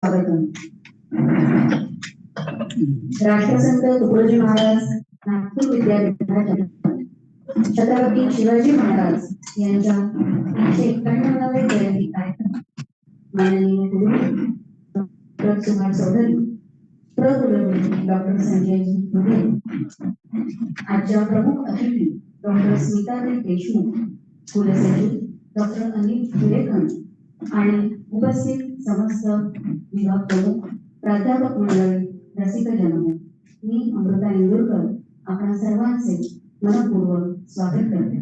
स्वागतम. राष्ट्रसंत तुकडोजी महाराज नागपूर विद्यापीठाच्या छत्रपती शिवाजी महाराज यांच्या 151व्या जयंती कार्यक्रम माननीय गुरु डॉक्टर सुभाष चौधरी, प्रकुलगुरू डॉक्टर संजय दुबे, आजच्या प्रमुख अतिथी डॉक्टर स्मिताताई देशमुख, कुलसचिव डॉक्टर अनिल फुलेकर आणि उपस्थित समस्त विभाग प्रमुख, प्राध्यापक मंडळी, रसिक जन, मी अमृता इंदुरकर आपणा सर्वांचे मनपूर्वक स्वागत करते.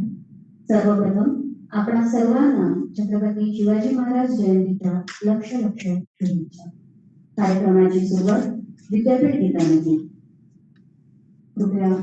सर्वप्रथम आपणा सर्वांना छत्रपती शिवाजी महाराज जयंतीच्या लक्ष शुभेच्छा. कार्यक्रमाची सुरुवात विद्यापीठ गीताने केली. कृपया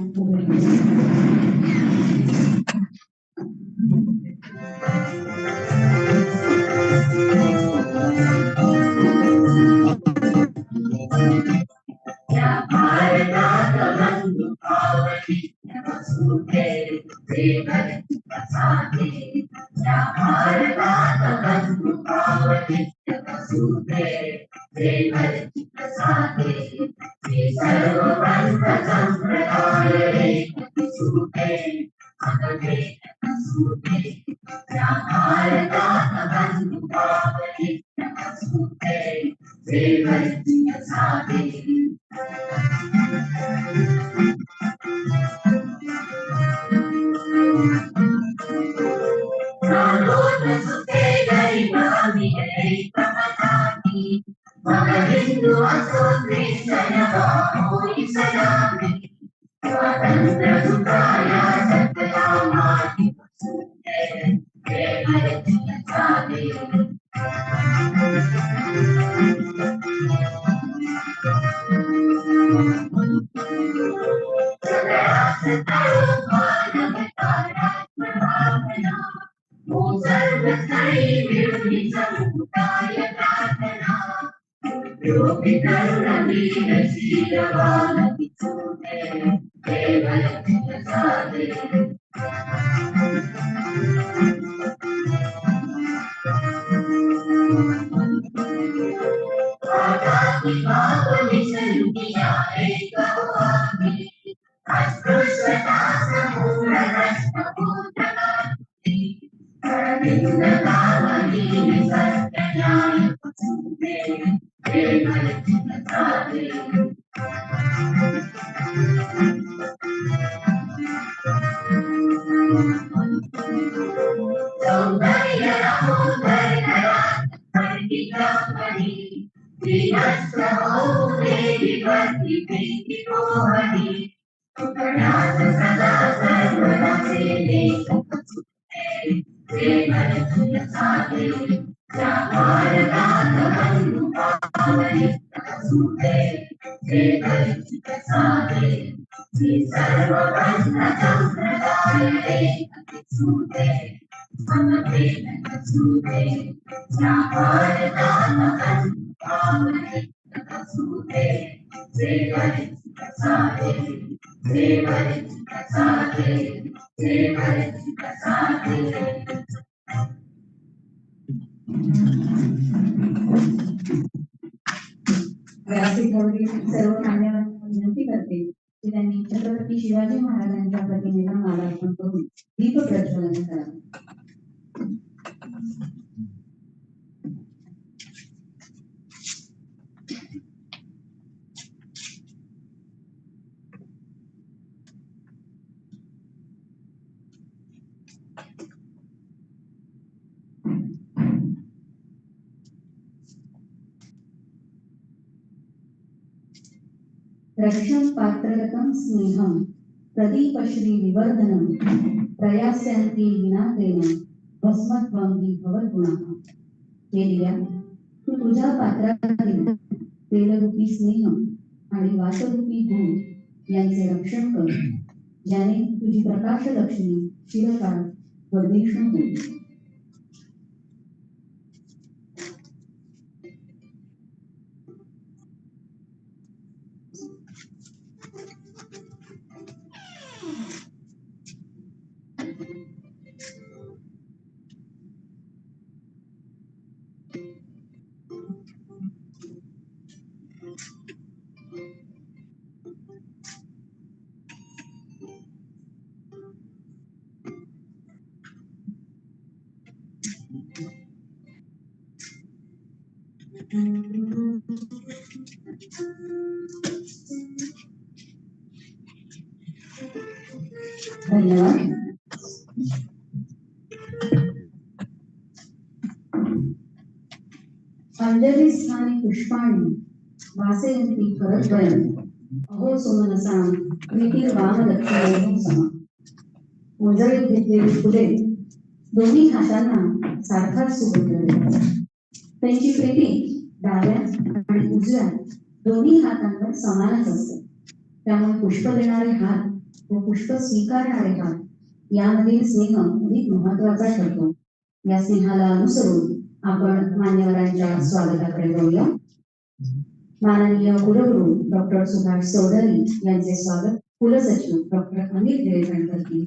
सर्व मान्यवरांना विनंती करते की त्यांनी छत्रपती शिवाजी महाराजांच्या प्रतिमेला मालार्पण करून दीप प्रज्वलन करावे. रक्षं पात्ररतं स्नेहं प्रदीपश्री विवर्धनं प्रयास्यन्ति विनातेन भस्मत्वं विभवगुणाः. हे दिव्या, तू तुझ्या पात्रातील तेलरूपी स्नेह आणि वासरूपी गुण यांचे रक्षण कर, ज्याने तुझी प्रकाश लक्ष्मी चिरकाळ वर्धिष्णू होईल. धन्यवाद. अंजली स्थानी पुष्पाणी वासेयंती करद्वयम् अहो सुमनसां निखिलवामदक्षिणेन सम. उजळीत घेतलेली फुले दोन्ही हातांना सारखाच सुगंध. त्यांची पेटी डाव्या आणि उजव्या दोन्ही हातांवर समानच असते. त्यामुळे पुष्प देणारे हात व पुष्प स्वीकारणारे हात यामधील स्नेह अधिक महत्वाचा ठरतो. या स्नेहाला अनुसरून आपण मान्यवरांच्या स्वागताकडे जाऊया. माननीय कुलगुरू डॉक्टर सुभाष चौधरी यांचे स्वागत कुलसचिव डॉक्टर अनिल गिरेकर करतील.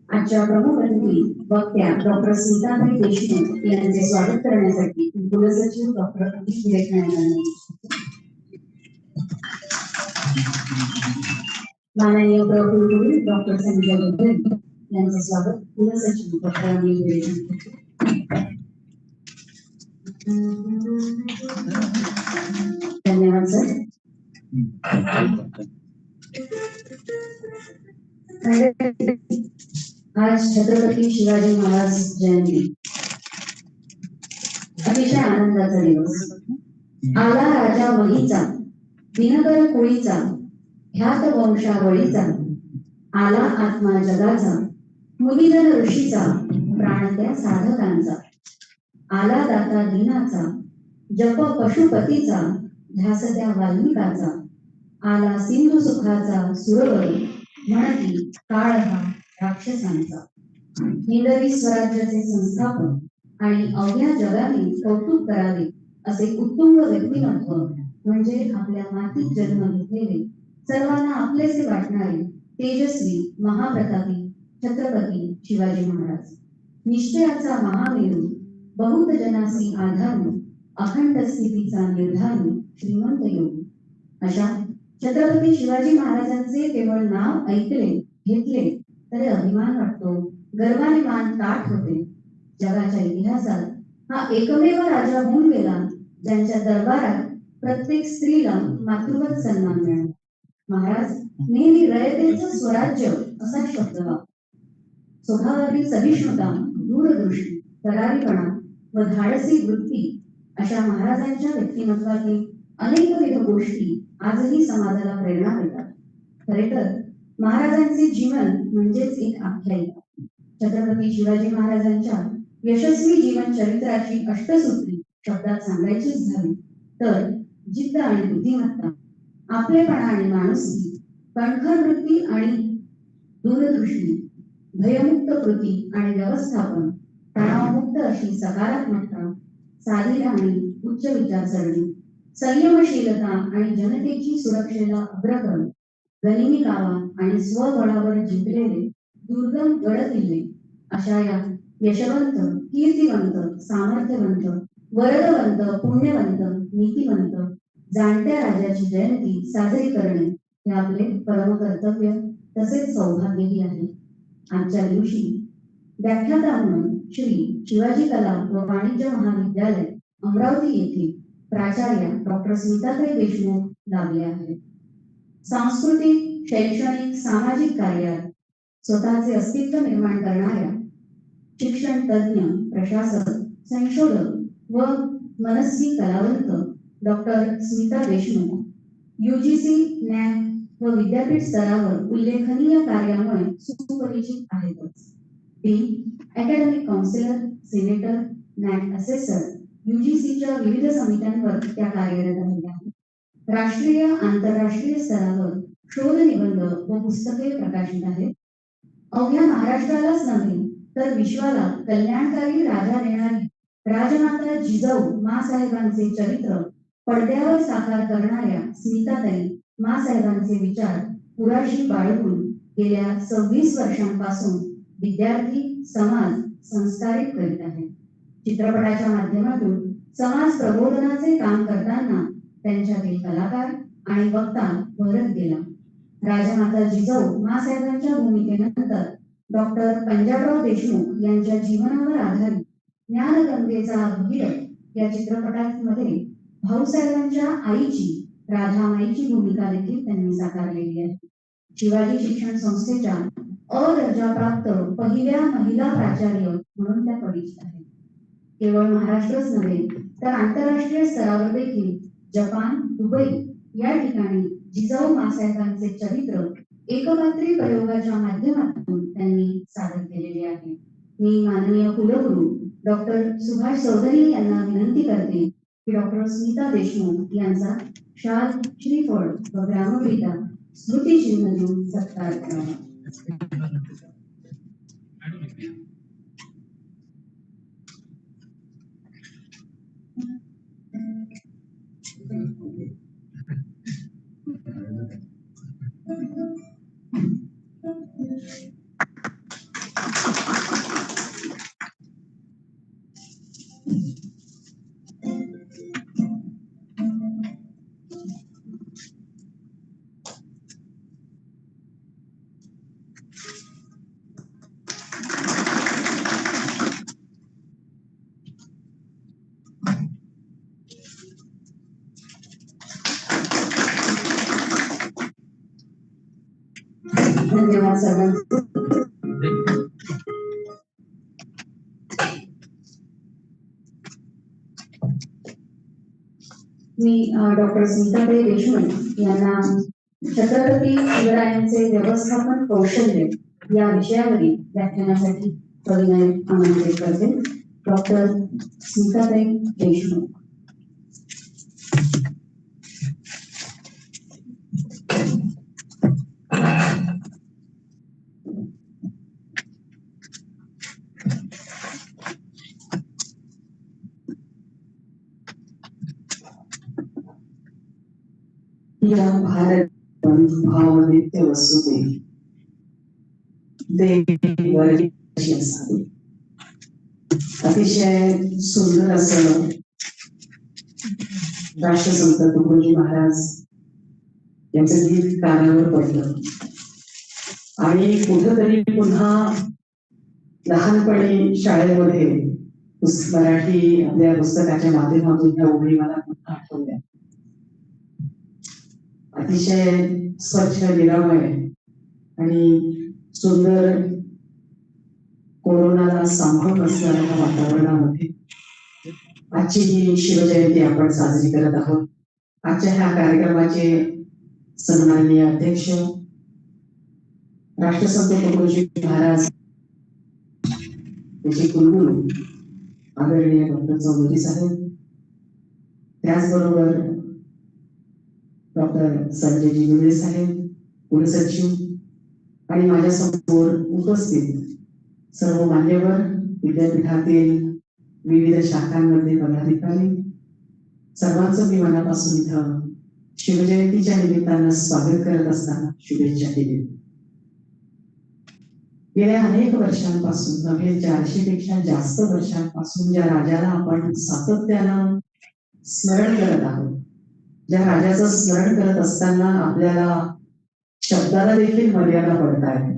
आजच्या प्रमुख अतिथी वक्त्या डॉक्टर स्मिताताई देशमुख यांचे स्वागत करण्यासाठी कुलसचिव डॉक्टर अनिल गिरेकर यांनी माननीय प्रकुलगुरू डॉक्टर संजय चौधरी यांचे स्वागत कुलसचिव डॉक्टर अनिल गिरेकर. धन्यवाद सर. आज छत्रपती शिवाजी महाराज जयंती, अतिशय आनंदाचा दिवस. आला राजा वहीचा, दिनकर कुळीचा, ह्यात वंशावळीचा, आला आत्मा जगाचा, मुनिजन ऋषीचा, प्राणत्या साधकांचा, आला दाता दीनाचा, जप पशुपतीचा, ध्यासत्या वाल्मिकाचा, आला सिंधू सुखाचा सुरवर, म्हणती काळ हा राक्षसांचा. हिंदवी स्वराज्याचे संस्थापक आणि अवघ्या जगाने कौतुक करावे असे उत्तुंग व्यक्तिमत्व म्हणजे आपल्या मातीत जन्म घेतलेले, सर्वांना आपलेसे वाटणारे तेजस्वी महाप्रतापी छत्रपती शिवाजी महाराज. निश्चयाचा महामेरू, बहुत जनासी आधारू, अखंड स्थितीचा निर्धारू, श्रीमंत योगी. अशा छत्रपती शिवाजी महाराजांचे केवळ नाव ऐकले घेतले तरी अभिमान वाटतो, गर्वाने मान ताठ होते. जगाच्या इतिहासात हा एकमेव राजा होऊन गेला ज्यांच्या दरबारात प्रत्येक स्त्रीला मातृवत सन्मान मिळाला. महाराज नेहमी रयतेचं स्वराज्य असा शब्द वापर. स्वभावातील सहिष्णुता, दूरदृष्टी, करारीपणा व धाडसी वृत्ती अशा महाराजांच्या व्यक्तिमत्वातील अनेकविध गोष्टी आजही समाजाला प्रेरणा देतात. खरे तर महाराजांचे जीवन म्हणजेच एक आख्यायिका. छत्रपती शिवाजी महाराजांच्या यशस्वी जीवन चरित्राची अष्टसूत्री शब्दात सांगायचीच झाली तर जिद्द आणि बुद्धिमत्ता, आपलेपणा आणि माणुसकी, कणखर वृत्ती आणि दूरदृष्टी, भयमुक्त कृती आणि व्यवस्थापन, तणावमुक्त अशी सकारात्मकता, साधी राहणी, उच्च विचारसरणी, संयमशीलता आणि जनतेची सुरक्षेला अग्रक्रम, गनिमी गावा आणि स्वबळावर जिंकलेले दुर्गम गड किल्ले अशा या यशवंत, कीर्तिवंत, सामर्थ्यवंत, वरदवंत, पुण्यवंत, नीतिवंत जाणत्या राजाची जयंती साजरी करणे हे आपले परम कर्तव्य तसेच सौभाग्यही आहे. आजच्या दिवशी व्याख्याता म्हणून श्री शिवाजी कला व वाणिज्य महाविद्यालय अमरावती येथील प्राचार्य डॉक्टर स्मिताताई देशमुख लाभले आहेत. सांस्कृतिक, शैक्षणिक, सामाजिक कार्यात स्वतःचे अस्तित्व निर्माण करणाऱ्या शिक्षण तज्ञ, प्रशासक, संशोधक व मनस्वी कलावंत doctor Smita Deshmukh UGC, NAC व विद्यापीठ स्तरावर उल्लेखनीय कार्यामुळे सुपरिचित आहेतच. ती academic counsellor, senator, NAC assessor, UGCच्या विविध समित्यांवर त्या कार्यरत आहेत. राष्ट्रीय आंतरराष्ट्रीय स्तरावर शोध निबंध व पुस्तके प्रकाशित आहेत. अवघ्या महाराष्ट्रालाच नव्हे तर विश्वाला कल्याणकारी राजा देणारी राजमाता जिजाऊ मासाहेबांचे चरित्र पडद्यावर साकार करणाऱ्या स्मिताताई मासाहेबांचे विचार पुराशी बाळगून गेल्या 26 वर्षांपासून विद्यार्थी, समाज संस्कारित करीत आहेत. चित्रपटाच्या माध्यमातून समाज प्रबोधनाचे काम करताना त्यांच्यातील कलाकार आणि वक्ता भरत गेला. राजमाता जिजाऊ मासाहेबांच्या भूमिकेनंतर डॉक्टर पंजाबराव देशमुख यांच्या जीवनावर आधारित ज्ञानगंगेचा भगीरथ या चित्रपटामध्ये भाऊसाहेबांच्या आईची राधामाईची भूमिका देखील त्यांनी साकारलेली आहे. शिवाजी शिक्षण संस्थेच्या अदर्जाप्राप्त पहिल्या महिला प्राचार्य म्हणून त्या परिचित आहेत. केवळ महाराष्ट्रच नव्हे तर आंतरराष्ट्रीय स्तरावर देखील जपान, दुबई या ठिकाणी जिजाऊ मासाहेबांचे चरित्र एकपात्री प्रयोगाच्या माध्यमातून त्यांनी सादर केलेले आहे. मी माननीय कुलगुरू डॉक्टर सुभाष चौधरी यांना विनंती करते की डॉक्टर स्मिता देशमुख यांचा शाल, श्रीफळ व ग्रामगीता स्मृतिचिन्ह देऊन सत्कार करावा. धन्यवाद सर्वांचे. मी डॉक्टर स्मिताताई देशमुख यांना छत्रपती शिवरायांचे व्यवस्थापन कौशल्य या विषयावरील व्याख्यानासाठी सविनय आमंत्रित करते. डॉक्टर स्मिताताई देशमुख. या भारत भावनित्य वसुदे देवी वर्षी असावी. अतिशय सुंदर असं राष्ट्रसंत तुकडोजी महाराज यांचं गीत कानावर पडलं आणि कुठंतरी पुन्हा लहानपणी शाळेमध्ये मराठी आपल्या पुस्तकाच्या माध्यमातून ह्या ओळी मला पुन्हा आठवल्या. अतिशय स्वच्छ, निरामय आणि सुंदर कोरोनाला सांभाळून असणाऱ्या वातावरणामध्ये आजची ही शिवजयंती आपण साजरी करत आहोत. आजच्या ह्या कार्यक्रमाचे सन्माननीय अध्यक्ष राष्ट्रसंत तुकडोजी महाराज त्याचे कुलगुरू आदरणीय डॉक्टर चौधरी साहेब, त्याचबरोबर डॉक्टर संजयजी विळे साहेब, कुलसचिव आणि माझ्या समोर उपस्थित सर्व मान्यवर, विद्यापीठातील विविध शाखांमधले पदाधिकारी, सर्वांचं मी मनापासून इथं शिवजयंतीच्या निमित्तानं स्वागत करत असताना शुभेच्छा दिली. गेल्या अनेक वर्षांपासून, नव्हे 400 पेक्षा जास्त वर्षांपासून ज्या राजाला आपण सातत्यानं स्मरण करत आहोत, ज्या राजाचं स्मरण करत असताना आपल्याला शब्दाला देखील मर्यादा पडताय.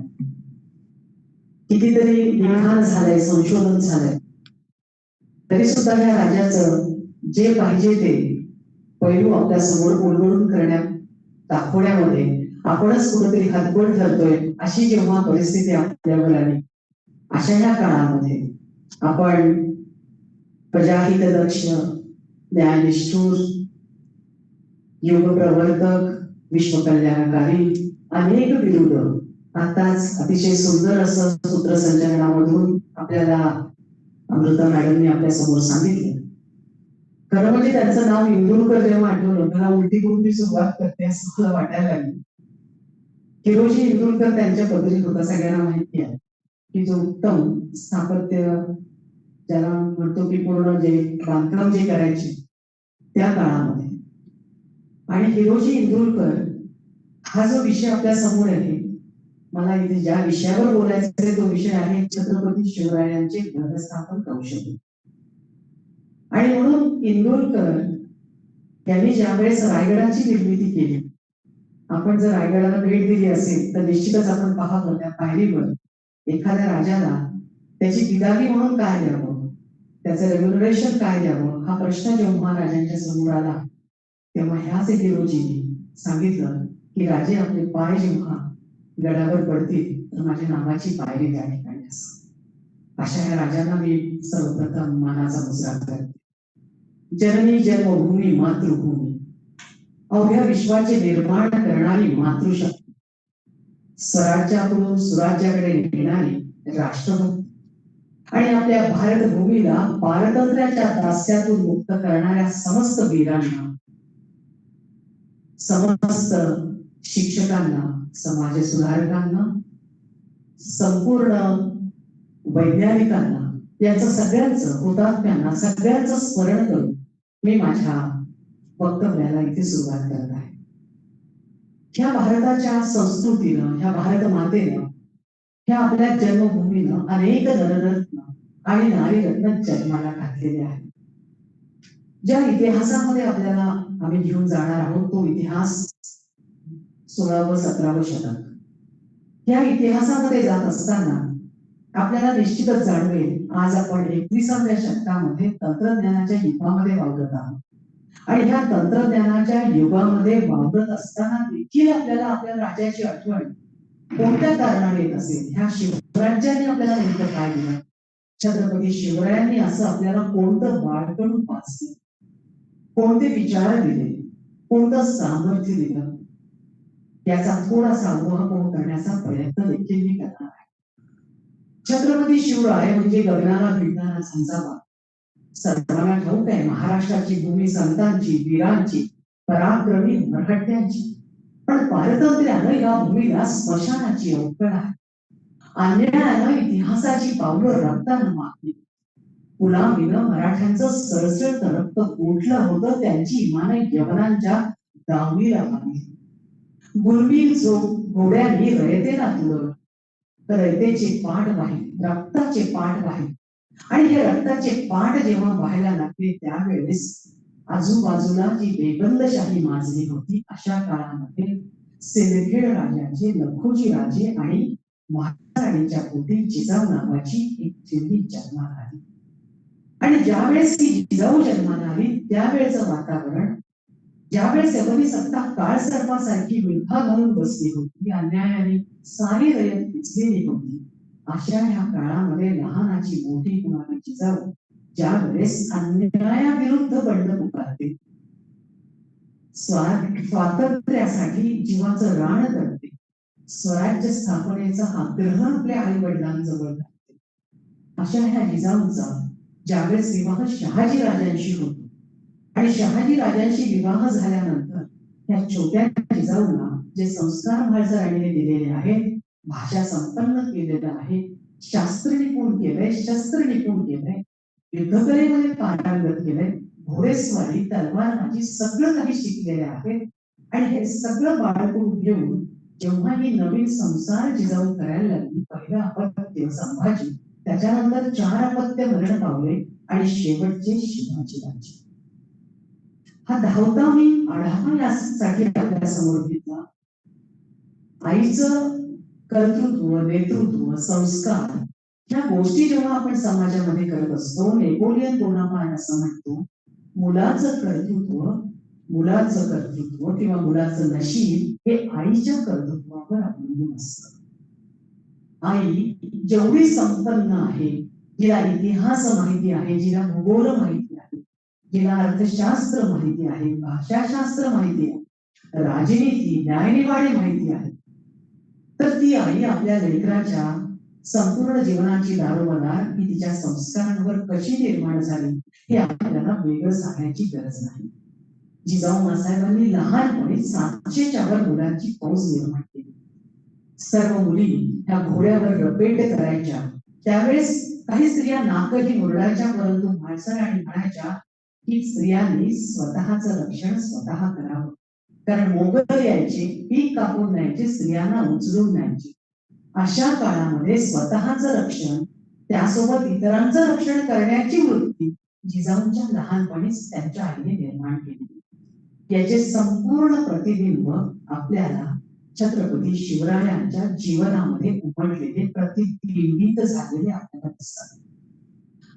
कितीतरी लिखाण झालंय, संशोधन झालंय, तरी सुद्धा या राजाचं जे पाहिजे ते पैलू आपल्या समोर उलगडून करण्यात दाखवण्यामध्ये आपणच कुठेतरी हतबल ठरतोय. अशी जेव्हा परिस्थिती आपल्यावर आली, अशा ह्या काळामध्ये आपण प्रजाहितदक्ष, न्यायनिष्ठूर, युगप्रवर्तक, विश्वकल्याणकारी अनेक विरुद्ध आताच अतिशय सुंदर असं सूत्रसंचलनामधून आपल्याला अमृता मॅडमने आपल्या समोर सांगितलं. खरं म्हणजे त्यांचं नाव इंदुरकर जेव्हा आठवलं, मला उलटी गुलटी सुरुवात करते असं मला वाटायला लागलं. हिरोजी इंदुरकर त्यांच्या पदरी होता, सगळ्यांना माहिती आहे की जो उत्तम स्थापत्य ज्याला म्हणतो की पूर्ण जे बांधकाम जे करायचे त्या काळामध्ये. आणि हिरोजी इंदुरकर हा जो विषय आपल्या समोर आहे, मला इथे ज्या विषयावर बोलायचं तो विषय आहे छत्रपती शिवरायांचे व्यवस्थापन कौशल्य. आणि म्हणून इंदुरकर यांनी ज्यावेळेस रायगडाची निर्मिती केली आपण जर रायगडाला भेट दिली असेल तर निश्चितच आपण पाहतो त्या पायरीवर एखाद्या राजाला त्याची बिदागी म्हणून काय द्यावं, त्याचं रेम्युनरेशन काय द्यावं, हा प्रश्न जेव्हा राजांच्या समोर आला तेव्हा ह्याच हिरोजीने सांगितलं की राजे आपले पाय जेव्हा गडावर पडतील तर माझ्या नावाची पायरी त्या ठिकाणी असेल. अशा या राजांना मी सर्वप्रथम मानाचा मुजरा करते. जननी जन्मभूमी मातृभूमी, अवघ्या विश्वाचे निर्माण करणारी मातृशक्ती, स्वराज्याकडून सुराज्याकडे नेणारी राष्ट्रभक्ती आणि आपल्या भारतभूमीला पारतंत्र्याच्या दास्यातून मुक्त करणाऱ्या समस्त वीरांना, समस्त शिक्षकांना, समाज सुधारकांना, संपूर्ण वैज्ञानिकांना, याचं सगळ्यांचं, हुतात्म्यांना सगळ्यांचं स्मरण करून मी माझ्या वक्तव्याला इथे सुरुवात करत आहे. ह्या भारताच्या संस्कृतीनं, ह्या भारत मातेनं, ह्या आपल्या जन्मभूमीनं अनेक नररत्न आणि नारीरत्न जन्माला घातलेले आहेत. ज्या इतिहासामध्ये आपल्याला आम्ही घेऊन जाणार आहोत तो इतिहास 16व 17व शतक. या इतिहासामध्ये जात असताना आपल्याला निश्चितच जाणवेल आज आपण 21व्या शतकामध्ये तंत्रज्ञानाच्या युगामध्ये वावरत आहोत. आणि ह्या तंत्रज्ञानाच्या युगामध्ये वावरत असताना देखील आपल्याला आपल्या राजाची आठवण कोणत्या कारणाने येत असेल. ह्या शिवराज्याने आपल्याला नेमकं काय दिलं, छत्रपती शिवरायांनी असं आपल्याला कोणतं बाळपण वाचलं, कोणते विचार दिले, कोणतं सामर्थ्य दिलं, याचा थोडासा उहापोह करण्याचा प्रयत्न देखील मी करणार आहे. छत्रपती शिवराय म्हणजे गगनाला भिडणारा झंझावात. सर्वांना ठाऊक आहे महाराष्ट्राची भूमी संतांची, वीरांची, पराक्रमी मराठ्यांची, पण पारतंत्र्यानं या भूमीला स्मशानाची अवकळ आहे. अन्यायानं इतिहासाची पावलं रक्तानं मागली. गुलामीनं मराठ्यांचं सरसरत रक्त गोठलं होतं, त्यांची इमानं यवनांच्या दावणीला लागली. गुरवीर जो घोड्यांनी रयतेला तुडवलं, तर रयतेचे पाठ वाहिले, रक्ताचे पाठ वाहिले. आणि हे रक्ताचे पाठ जेव्हा व्हायला लागले त्यावेळेस आजूबाजूला जी बेबंदशाही माजली होती, अशा काळामध्ये सिंदखेड राजाचे लखोजी राजे आणि महाराणीच्या पोटी जिजाऊ नावाची एक चिरणी जन्माला आली. आणि ज्यावेळेस ती जिजाऊ जन्माला आली त्यावेळेचं वातावरण, ज्यावेळेस एवढी सत्ता काळ सर्पासारखी विळखा घालून बसली होती, अन्यायाने सारी रयत पिचलेली होती, अशा ह्या काळामध्ये लहानाची मोठी होणारी जिजाऊ ज्यावेळेस अन्यायाविरुद्ध बंड पुकारते, स्वातंत्र्यासाठी जीवाचं रान करते, स्वराज्य स्थापनेचा आग्रह आपल्या आई वडिलांजवळ करते, अशा ह्या जिजाऊचा ज्यावेळेस विवाह शहाजी राजांशी होतो आणि शहाजी राजांशी विवाह झाल्यानंतर त्या छोट्या जिजाऊला जे संस्कार म्हाळसरांनी दिलेले आहेत, भाषा संपन्न केलेलं आहे, शास्त्र निपुण केलंय, शस्त्र निपुण केलंय, युद्धकलेमध्ये पारंगत केलंय, घोडेस्वारी, तलवारबाजी सगळं काही शिकलेले आहेत. आणि हे सगळं बाळगून घेऊन जेव्हा ही नवीन संसार जिजाऊ करायला लागली, पहिलं अपत्य संभाजी, त्याच्यानंतर 4 अपत्य मरण पावले आणि शेवटचे शिवाजी राजे. हा धावता मी आढावा यासाठी आपल्या समोर घेतला. आईचं कर्तृत्व, नेतृत्व, संस्कार ह्या गोष्टी जेव्हा आपण समाजामध्ये करत असतो, नेपोलियन बोनापार्ट असं म्हणतो, मुलाचं कर्तृत्व किंवा मुलाचं नशीब हे आईच्या कर्तृत्वावर अवलंबून असतं. आई जेवढी संपन्न आहे, जिला इतिहास माहिती आहे, जिला भूगोल माहिती आहे, जिला अर्थशास्त्र माहिती आहे, भाषाशास्त्र माहिती आहे, राजनीती, न्यायनिवाडे माहिती आहे, तर ती आई आपल्या लेकराच्या संपूर्ण जीवनाची दारोमदार ही तिच्या संस्कारांवर कशी निर्माण झाली हे आपल्याला वेगळं सांगण्याची गरज नाही. जिजाऊ मासाहेबांनी लहानपणी 700च्या वर मुलांची फौज निर्माण केली. सर्व मुली ह्या घोड्यावर रपेट करायच्या. त्यावेळेस काही स्त्रिया नाकही मुरडायच्या, परंतु म्हाळसराणी म्हणायच्या की स्त्रियांनी स्वतःचं रक्षण स्वतः करावं, कारण मोगल यायचे, पीक कापून न्यायचे, स्त्रियांना उचलून न्यायचे. अशा काळामध्ये स्वतःचं रक्षण, त्यासोबत इतरांचं रक्षण करण्याची वृत्ती जिजाऊंच्या लहानपणीच त्यांच्या आईने निर्माण केली. याचे संपूर्ण प्रतिबिंब आपल्याला छत्रपती शिवरायांच्या जीवनामध्ये उमटलेले प्रतिबिंबित झालेले आपल्याला दिसतात.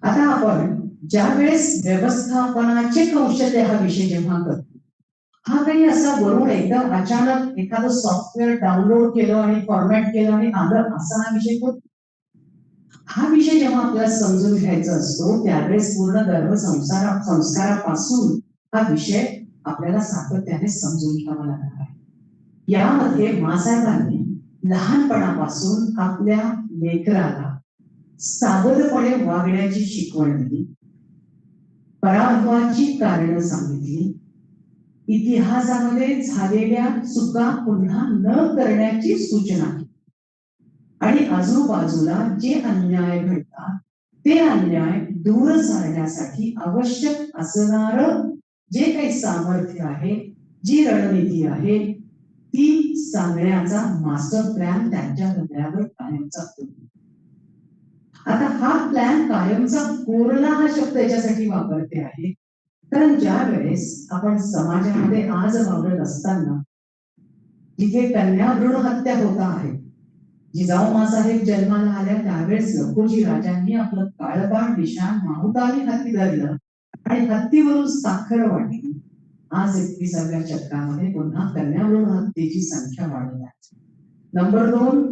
आता आपण ज्या वेळेस व्यवस्थापनाचे कौशल्य हा विषय जेव्हा करतो, हा काही असा वरून एकदम अचानक एखादं सॉफ्टवेअर डाउनलोड केलं आणि फॉर्मॅट केलं आणि आलं असा हा विषय होतो. हा विषय जेव्हा आपल्याला समजून घ्यायचा असतो त्यावेळेस पूर्ण संस्कारापासून हा विषय आपल्याला सातत्याने समजून घ्यावा लागणार आहे. यामध्ये मासाहेबांनी लहानपणापासून आपल्या लेकराला सावधपणे वागण्याची शिकवण दिली, पराभवाची कारण सांगितली, इतिहासामध्ये झालेल्या चुका पुन्हा न करण्याची सूचना केली आणि आजूबाजूला जे अन्याय घडतात ते अन्याय दूर सारण्यासाठी आवश्यक असणार जे काही सामर्थ्य आहे, जी रणनीती आहे, ती सांगण्याचा मास्टर प्लॅन त्यांच्या हृदयावर कायमचा होता. आता हा प्लॅन कायमचा कोरला हा शब्द याच्यासाठी वापरते आहे कारण ज्या वेळेस आपण समाजामध्ये आज वावरत असताना जिथे कन्या भ्रूण हत्या होत आहे, जिजाऊ मासाहेब जन्माला आल्या त्यावेळेस लखोजी राजांनी आपलं काळबाण निशाण माहुताने हाती धरलं आणि हत्तीवरून साखर वाटली. आज 21व्या शतकामध्ये पुन्हा कन्या भ्रूण हत्येची संख्या वाढत आहे. नंबर 2,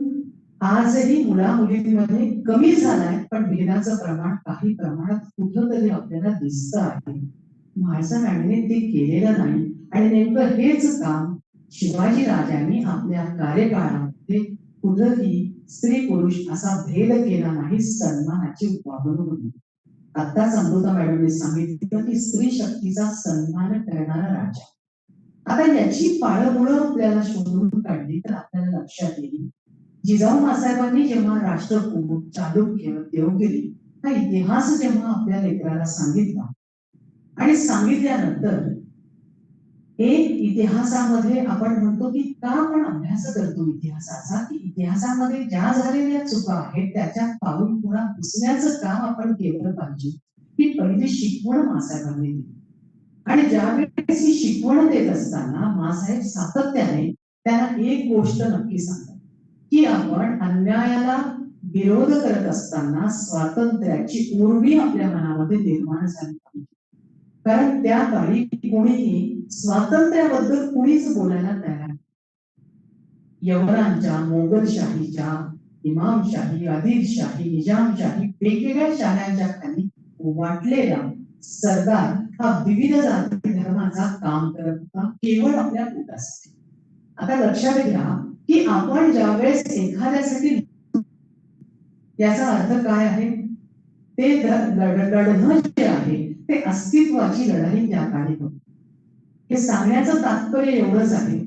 आजही मुला मुलींमध्ये कमी झालाय पण भेदाचं प्रमाण काही प्रमाणात कुठंतरी आपल्याला दिसत आहे. म्हाळसारांनी ते केलेलं नाही आणि नेमकं हेच काम शिवाजी राजांनी आपल्या कार्यकाळामध्ये कुठंही स्त्री पुरुष असा भेद केला नाही, सन्मानाची वागणूक दिली. आत्ताच अमृता मॅडमने सांगितलं की स्त्री शक्तीचा सन्मान करणारा राजा. आता याची पाळंमुळं आपल्याला शोधून काढली तर आपल्याला लक्षात येईल जिजाऊ मासाहेबांनी जेव्हा राष्ट्रकूट, चालुक्य, देवगिरी हा इतिहास जेव्हा आपल्या लेकराला सांगितला आणि सांगितल्यानंतर एक इतिहासामध्ये आपण म्हणतो की का आपण अभ्यास करतो इतिहासाचा, की इतिहासामध्ये ज्या झालेल्या चुका आहेत त्याच्या पाऊल पुन्हा पुसण्याचं काम आपण केलं पाहिजे. ही पहिली शिकवण मासाहेबांनी दिली आणि ज्यावेळेस ही शिकवण देत असताना मासाहेब सातत्याने त्यांना एक गोष्ट नक्की सांगतात की आपण अन्यायाला विरोध करत असताना स्वातंत्र्याची उर्मी आपल्या मनामध्ये निर्माण झाली पाहिजे. कारण त्या काळी कोणीही स्वातंत्र्याबद्दल कुणीच बोलायला तयार. यवनांच्या, मोगलशाहीच्या, इमामशाही, आदिलशाही, निजामशाही वेगवेगळ्या शाह्यांच्या खाली वाटलेला सरदार हा विविध जाती धर्माचा काम करत होता केवळ आपल्या पोटासाठी. आता लक्षात घ्या की आपण ज्यावेळेस एखाद्यासाठी, याचा अर्थ काय आहे, ते लढणं जे आहे ते अस्तित्वाची लढाई त्या काळी होती. हे सांगण्याचं तात्पर्य एवढंच आहे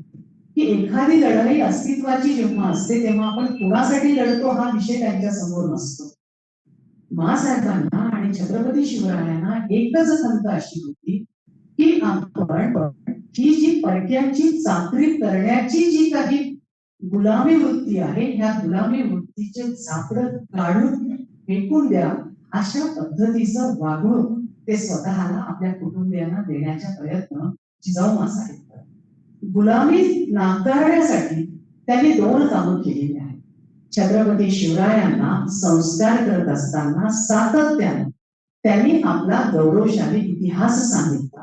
की एखादी लढाई अस्तित्वाची जेव्हा असते तेव्हा आपण कुणासाठी लढतो हा विषय त्यांच्या समोर नसतो. मासाहेबांना आणि छत्रपती शिवरायांना एकच खंत अशी होती की आपण ही जी परक्यांची चाकरी करण्याची जी काही गुलामी वृत्ती आहे ह्या गुलामी वृत्तीचे झापड काढून फेकून द्या अशा पद्धतीचं वागणूक ते स्वतःला आपल्या कुटुंबियांना देण्याचा प्रयत्न जिजाऊ मासाहेब करतात. गुलामी नाकारण्यासाठी त्यांनी 2 कामं केलेली आहेत. छत्रपती शिवरायांना संस्कार करत असताना सातत्याने त्यांनी आपला गौरवशाली इतिहास सांगितला.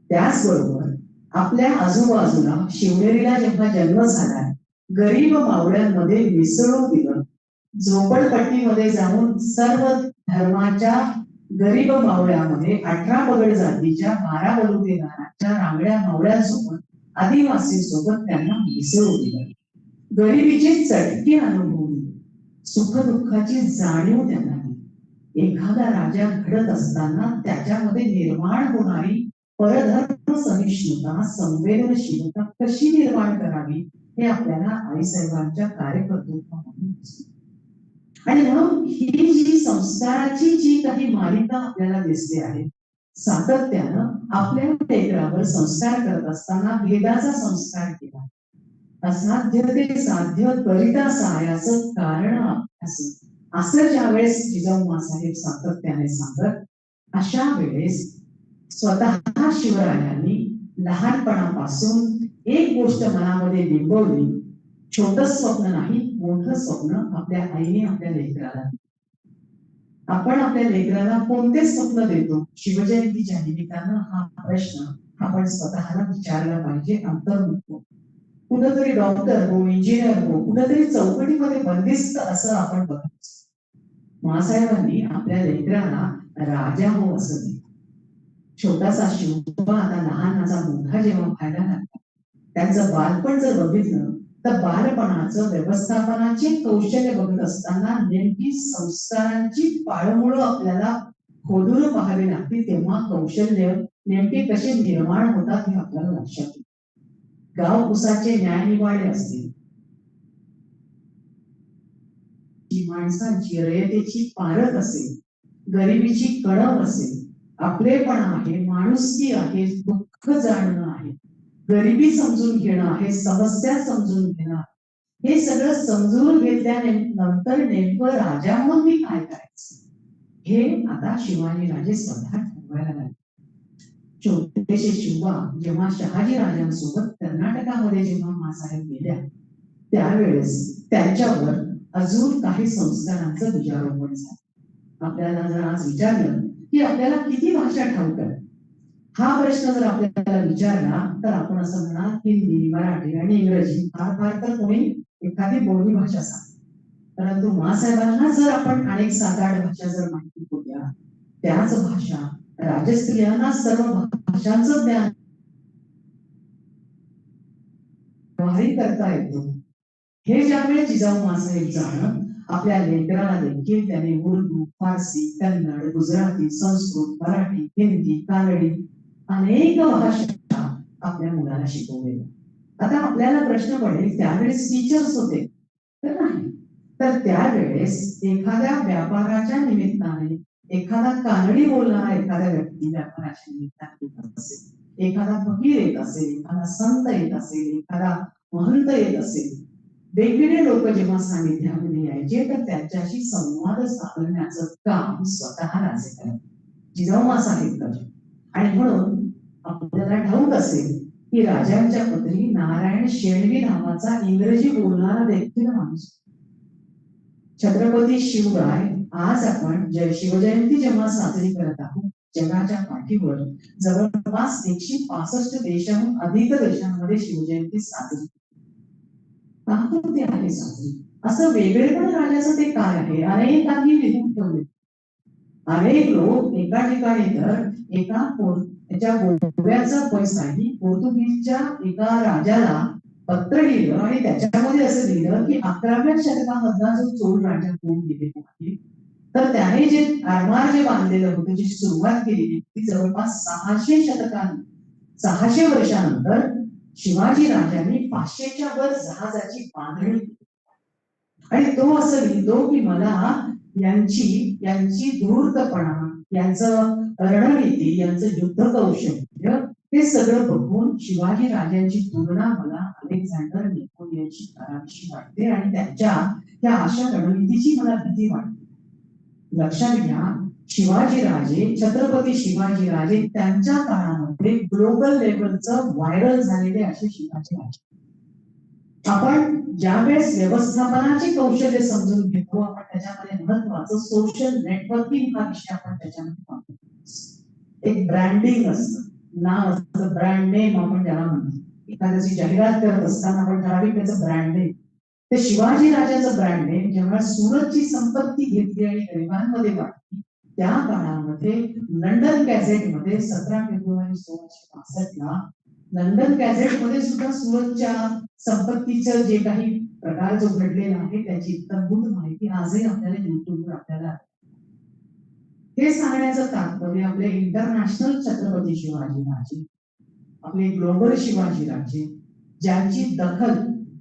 त्याचबरोबर आपल्या आजूबाजूला शिवनेरीला जेव्हा जन्म झाला गरीब मावळ्यांमध्ये मिसळून दिलं, झोपडपट्टीमध्ये जाऊन सर्व धर्माच्या गरीब मावळ्यामध्ये 18 पगड जातीच्या 12 बलुतेदारांच्या रांगड्या मावळ्यांसोबत आदिवासींसोबत त्यांना मिसळून दिलं. गरिबीची चटकी अनुभवली, सुखदुःखाची जाणीव त्यांना दिली. एखादा राजा घडत असताना त्याच्यामध्ये निर्माण होणारी परधर्म सहिष्णुता, संवेदनशीलता कशी निर्माण करावी हे आपल्याला आईसाहेबांच्या कार्यकर्तृत्वामधून दिसते. आणि म्हणून ही जी संस्काराची जी काही मालिका आपल्याला दिसते आहे, सातत्यानं आपल्या लेकरावर संस्कार करत असताना भेदाचा संस्कार केला. असाध्य ते साध्य करिता सायाचं कारण असं ज्यावेळेस जिजाऊ मासाहेब सातत्याने सांगत, अशा वेळेस स्वतः शिवरायांनी लहानपणापासून एक गोष्ट मनामध्ये बिंबवली, छोटं स्वप्न नाही, मोठं स्वप्न आपल्या आईने आपल्या लेकराला. आपण आपल्या लेकराला कोणते स्वप्न देतो शिवजयंतीच्या निमित्तानं, हा प्रश्न आपण स्वतःला विचारला पाहिजे. अंतर्मुख कुठंतरी डॉक्टर हो, इंजिनियर हो, कुठंतरी चौकटीमध्ये बंदिस्त असं आपण बघतो. मासाहेबांनी आपल्या लेकराला राजा हो असं दिलं. छोटासा शिवबा आता लहानाचा मोठा जेव्हा व्हायला लागला, त्यांचं बालपण जर बघितलं तर बालपणाचं व्यवस्थापनाची कौशल्य बघत असताना नेमकी संस्कारांची पाळमुळं आपल्याला खोदून पाहावी लागते. तेव्हा कौशल्य नेमके कसे निर्माण होतात हे आपल्याला लक्षात येतं. गाव कुसाचे न्यायनिवाडे असतील, माणसांची रयतेची पारख असेल, गरिबीची कळव असेल, आपलेपणा आहे, माणुसकी आहे, दुःख जाणणं आहे, गरिबी समजून घेणं आहे, समस्या समजून घेणं, हे सगळं समजून घेतल्यानंतर नेमकं राजा म्हणून मी काय करायचं हे आता शिवाजी राजे स्वतः ठरवायला लागले. छोटेसे शिवबा जेव्हा शहाजी राजांसोबत कर्नाटकामध्ये जेव्हा मासाहेब गेल्या, त्यावेळेस त्यांच्यावर अजून काही संस्कारांचं बीजारोपण झालं. आपल्याला जर आज विचारलं की आपल्याला किती भाषा ठाऊक आहे, हा प्रश्न जर आपल्याला विचारला तर आपण असं म्हणा हिंदी, मराठी आणि इंग्रजी, फार फार तर कोणी एखादी बोलणी भाषा सांग. परंतु मासाहेबांना जर आपण अनेक 7-8 भाषा जर माहिती होत्या, त्याच भाषा राजस्त्रियांना सर्व भाषांचं ज्ञान करता येतो. हे ज्यावेळेस जिजाऊ मासाहेब जाणं, आपल्या लेकराला देखील त्यांनी उर्दू, फारसी, कन्नड, गुजराती, संस्कृत, मराठी, हिंदी, कानडी अनेक भाषा आपल्या मुलाला शिकवल्या. आता आपल्याला प्रश्न पडेल, त्यावेळेस टीचर्स होते तर नाही, तर त्यावेळेस एखाद्या व्यापाराच्या निमित्ताने एखादा कानडी बोलणारा एखाद्या व्यक्ती व्यापाराच्या निमित्ताने येत असेल, एखादा फकीर येत असेल, एखादा संत येत असेल, एखादा महंत येत असेल, वेगवेगळे लोक जेव्हा सानिध्यामध्ये यायचे तर त्यांच्याशी संवाद साधण्याचं काम स्वतः राजे करायचे, जिजाऊ मासाहेब करायचे. आणि म्हणून आपल्याला ठाऊक असेल की राजांच्या पत्नी नारायण शेणवी नावाचा इंग्रजी बोलणारा देखील माणूस. छत्रपती शिवराय, आज आपण शिवजयंती जेव्हा साजरी करत आहोत, जगाच्या पाठीवर जवळपास 165 देशाहून अधिक देशांमध्ये शिवजयंती साजरी आहे साजरी. असं वेगळेपण राजाचं ते काय आहे, अनेकांनी लिहून ठेवले. अनेक लोक एका ठिकाणी तर एका त्याच्या गोव्याचा पैसाही पोर्तुगीजच्या एका राजाला पत्र लिहिलं आणि त्याच्यामध्ये असं लिहिलं की 11व्या शतकामधला जो चोळ राजा कोण गेले आहे, तर त्याने जे आरमार जे बांधलेलं होतं, जी सुरुवात केलेली ती जवळपास 600 वर्षानंतर शिवाजी राजांनी 500च्या वर जहाजाची बांधणी केली. आणि तो असं लिहितो की मला यांची धूर्तपणा, यांचं रणनीती, यांचं युद्ध कौशल्य हे सगळं बघून शिवाजी राजांची तुलना मला अलेक्झांडर नेपोलियनशी करावीशी वाटते आणि त्यांच्या त्या अशा रणनीतीची मला भीती वाटते. लक्षात घ्या, शिवाजी राजे, छत्रपती शिवाजी राजे त्यांच्या काळामध्ये ग्लोबल लेवलचं व्हायरल झालेले असे शिवाजी राजे. आपण ज्यावेळेस व्यवस्थापनाची कौशल्य समजून घेतो, आपण त्याच्यामध्ये महत्वाचं सोशल नेटवर्किंग हा विषय आपण त्याच्यामध्ये पाहतो. एक ब्रँडिंग असतं, नाव असतं, ब्रँड नेम आपण त्याला म्हणतो. एखाद्याची जाहिरात करत असताना आपण ठराविक त्याचं ब्रँड नेम, ते शिवाजी राजाचं ब्रँड नेम जेव्हा सुरतची संपत्ती घेतली आणि गरिबांमध्ये वाटली, त्या काळामध्ये लंडन गॅझेटमध्ये 17 फेब्रुवारी 1665 लंडन गॅझेट मध्ये सुद्धा सुरतच्या संपत्तीचं जे काही प्रकार जो घडलेला आहे त्याची इत्थंभूत माहिती आजही आपल्याला युट्यूबवर आपल्याला. हे सांगण्याचं तात्पर्य आपले इंटरनॅशनल छत्रपती शिवाजी राजे, आपले ग्लोबल शिवाजी राजे, ज्यांची दखल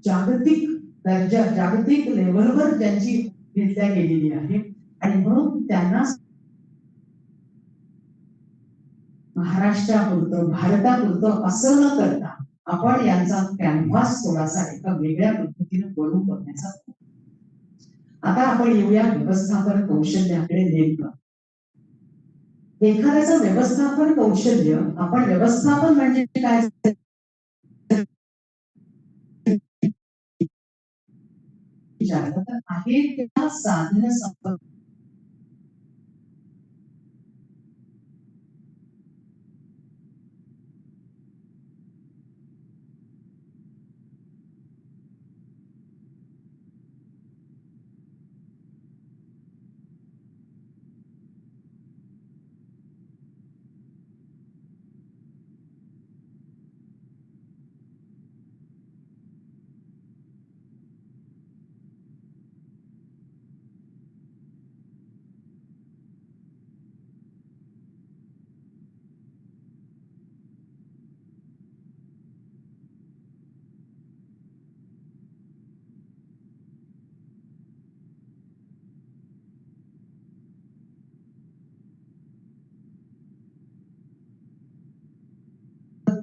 जागतिक दर्जा, जागतिक लेवलवर ज्यांची घेतल्या गेलेली आहे, आणि म्हणून त्यांना महाराष्ट्रापुरतं, भारतापुरतं असं न करता आपण यांचा कॅनव्हास थोडासा एका वेगळ्या पद्धतीने बनवून बघण्याचा. आता आपण येऊया व्यवस्थापन कौशल्याकडे. नेमकं एखाद्याचं व्यवस्थापन कौशल्य, आपण व्यवस्थापन म्हणजे काय विचारलं तर आहे त्या साधन संपत्ती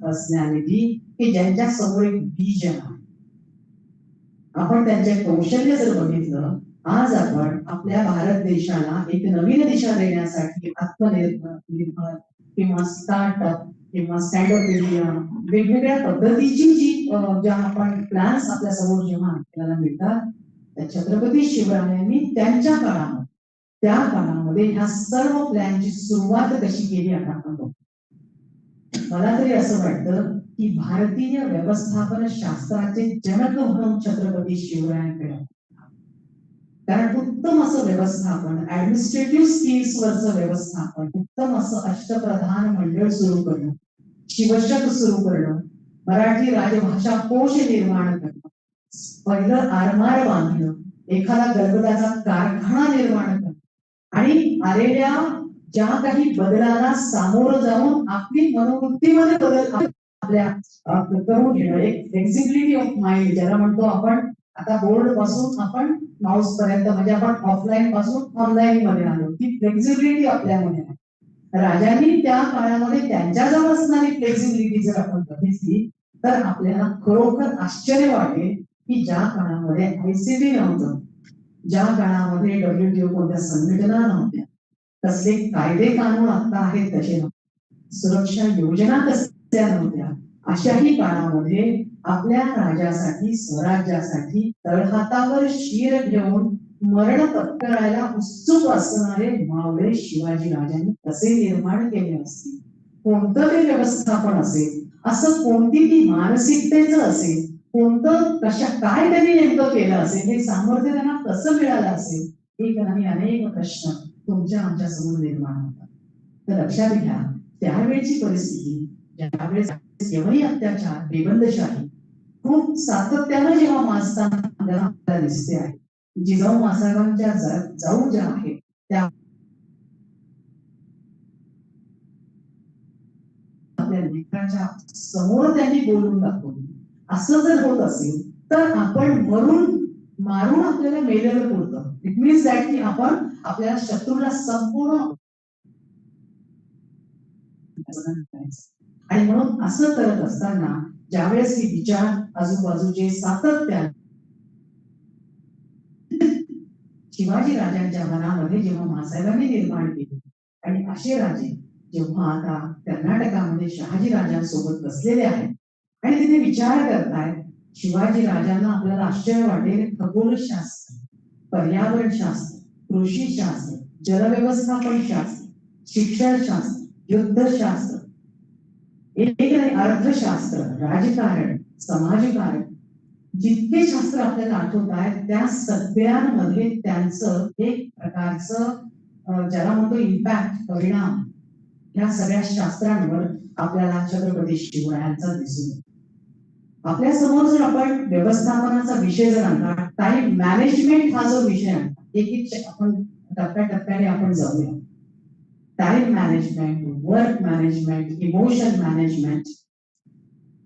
पर्सनॅलिटी की ज्यांच्या समोर एक विजन आहे. आपण त्यांचे कौशल्य जर बघितलं, आज आपण आपल्या भारत देशाला एक नवीन दिशा देण्यासाठी आत्मनिर्भर किंवा स्टार्टअप किंवा स्टँडअप इंडिया वेगवेगळ्या पद्धतीची ज्या आपण प्लॅन्स आपल्या समोर जेव्हा आपल्याला मिळतात, त्या छत्रपती शिवरायांनी त्यांच्या काळामध्ये त्या काळामध्ये ह्या सर्व प्लॅनची सुरुवात कशी केली आता आपण बघू. मला तरी असं वाटतं की भारतीय व्यवस्थापन शास्त्राचे जनक म्हणून छत्रपती शिवरायांकडे, कारण उत्तम असं व्यवस्थापन, ऍडमिनिस्ट्रेटिव्ह स्किल्स वरचं व्यवस्थापन, उत्तम असं अष्टप्रधान मंडळ सुरू करणं, शिवशक सुरू करणं, मराठी राजभाषा कोश निर्माण करणं, पहिलं आरमार बांधणं, एखादा गलगलाचा कारखाना निर्माण करणं आणि आलेल्या ज्या काही बदलाला सामोरं जाऊन आपली मनोवृत्तीमध्ये बदल आपल्या करून घेणं, एक फ्लेक्सिबिलिटी ऑफ माइंड ज्याला म्हणतो आपण. आता बोर्ड पासून आपण माऊस पर्यंत म्हणजे आपण ऑफलाईन पासून ऑनलाईन मध्ये आलो, ती फ्लेक्सिबिलिटी आपल्यामध्ये आहे. राजांनी त्या काळामध्ये त्यांच्याजवळ असणारी फ्लेक्सिबिलिटी जर आपण बघितली तर आपल्याला खरोखर आश्चर्य वाटेल की ज्या काळामध्ये आयसीटी नव्हतं, ज्या काळामध्ये WTO कोणत्या संघटना नव्हत्या, कसले कायदे कानून आता आहेत तसे नव्हते, सुरक्षा योजना कसल्या नव्हत्या, अशाही काळामध्ये आपल्या राजासाठी, स्वराज्यासाठी तळहातावर शीर घेऊन मरण पत्करायला उत्सुक असणारे मावळे शिवाजी राजांनी कसे निर्माण केले असतील, कोणतं ते व्यवस्थापन असेल, असं कोणती ती मानसिकतेचं असेल, कोणतं काय त्यांनी नेमकं केलं असेल, हे सामर्थ्य त्यांना कसं मिळालं असेल, एक नाही अनेक प्रश्न तुमच्या आमच्या समोर निर्माण होतात. तर लक्षात घ्या, त्यावेळची परिस्थिती, ज्यावेळेस केवळी अत्याचार, बेबंदशाही खूप सातत्यानं जेव्हा माजताना आपल्याला दिसते आहे, जिजाऊ मासाहेबांच्या जाऊ ज्या आहेत त्या आपल्या लेकरांच्या समोर त्यांनी बोलून दाखवली. असं जर होत असेल तर आपण मारून आपल्याला मेलेलं पुरतं. इट मीन्स दॅट की आपण आपल्या शत्रूला संपूर्ण आणि म्हणून असं करत असताना ज्यावेळेस हे विचार आजूबाजूचे सातत्याने शिवाजी राजांच्या मनामध्ये जेव्हा मासाहेबांनी निर्माण केले आणि असे राजे जेव्हा आता कर्नाटकामध्ये शहाजी राजांसोबत बसलेले आहेत आणि तिथे विचार करतायत, शिवाजी राजांना आपल्याला आश्चर्य वाटेल, खगोलशास्त्र, पर्यावरण शास्त्र, कृषी शास्त्र, जलव्यवस्थापन शास्त्र, शिक्षणशास्त्र, युद्धशास्त्र, एक अर्थशास्त्र, राजकारण, समाजकारण, जितके शास्त्र आपल्याला आठवत आहेत त्या सगळ्यांमध्ये त्यांचं एक प्रकारचं ज्याला म्हणतो इम्पॅक्ट, परिणाम या सगळ्या शास्त्रांवर आपल्याला छत्रपती शिवरायांचा दिसून येतो. आपल्या समोर जर आपण व्यवस्थापनाचा विषय जर आणला, टाइम मॅनेजमेंट हा जो विषय आहे, एक आपण टप्प्याटप्प्याने आपण जाऊया. Time management, work management, emotion management.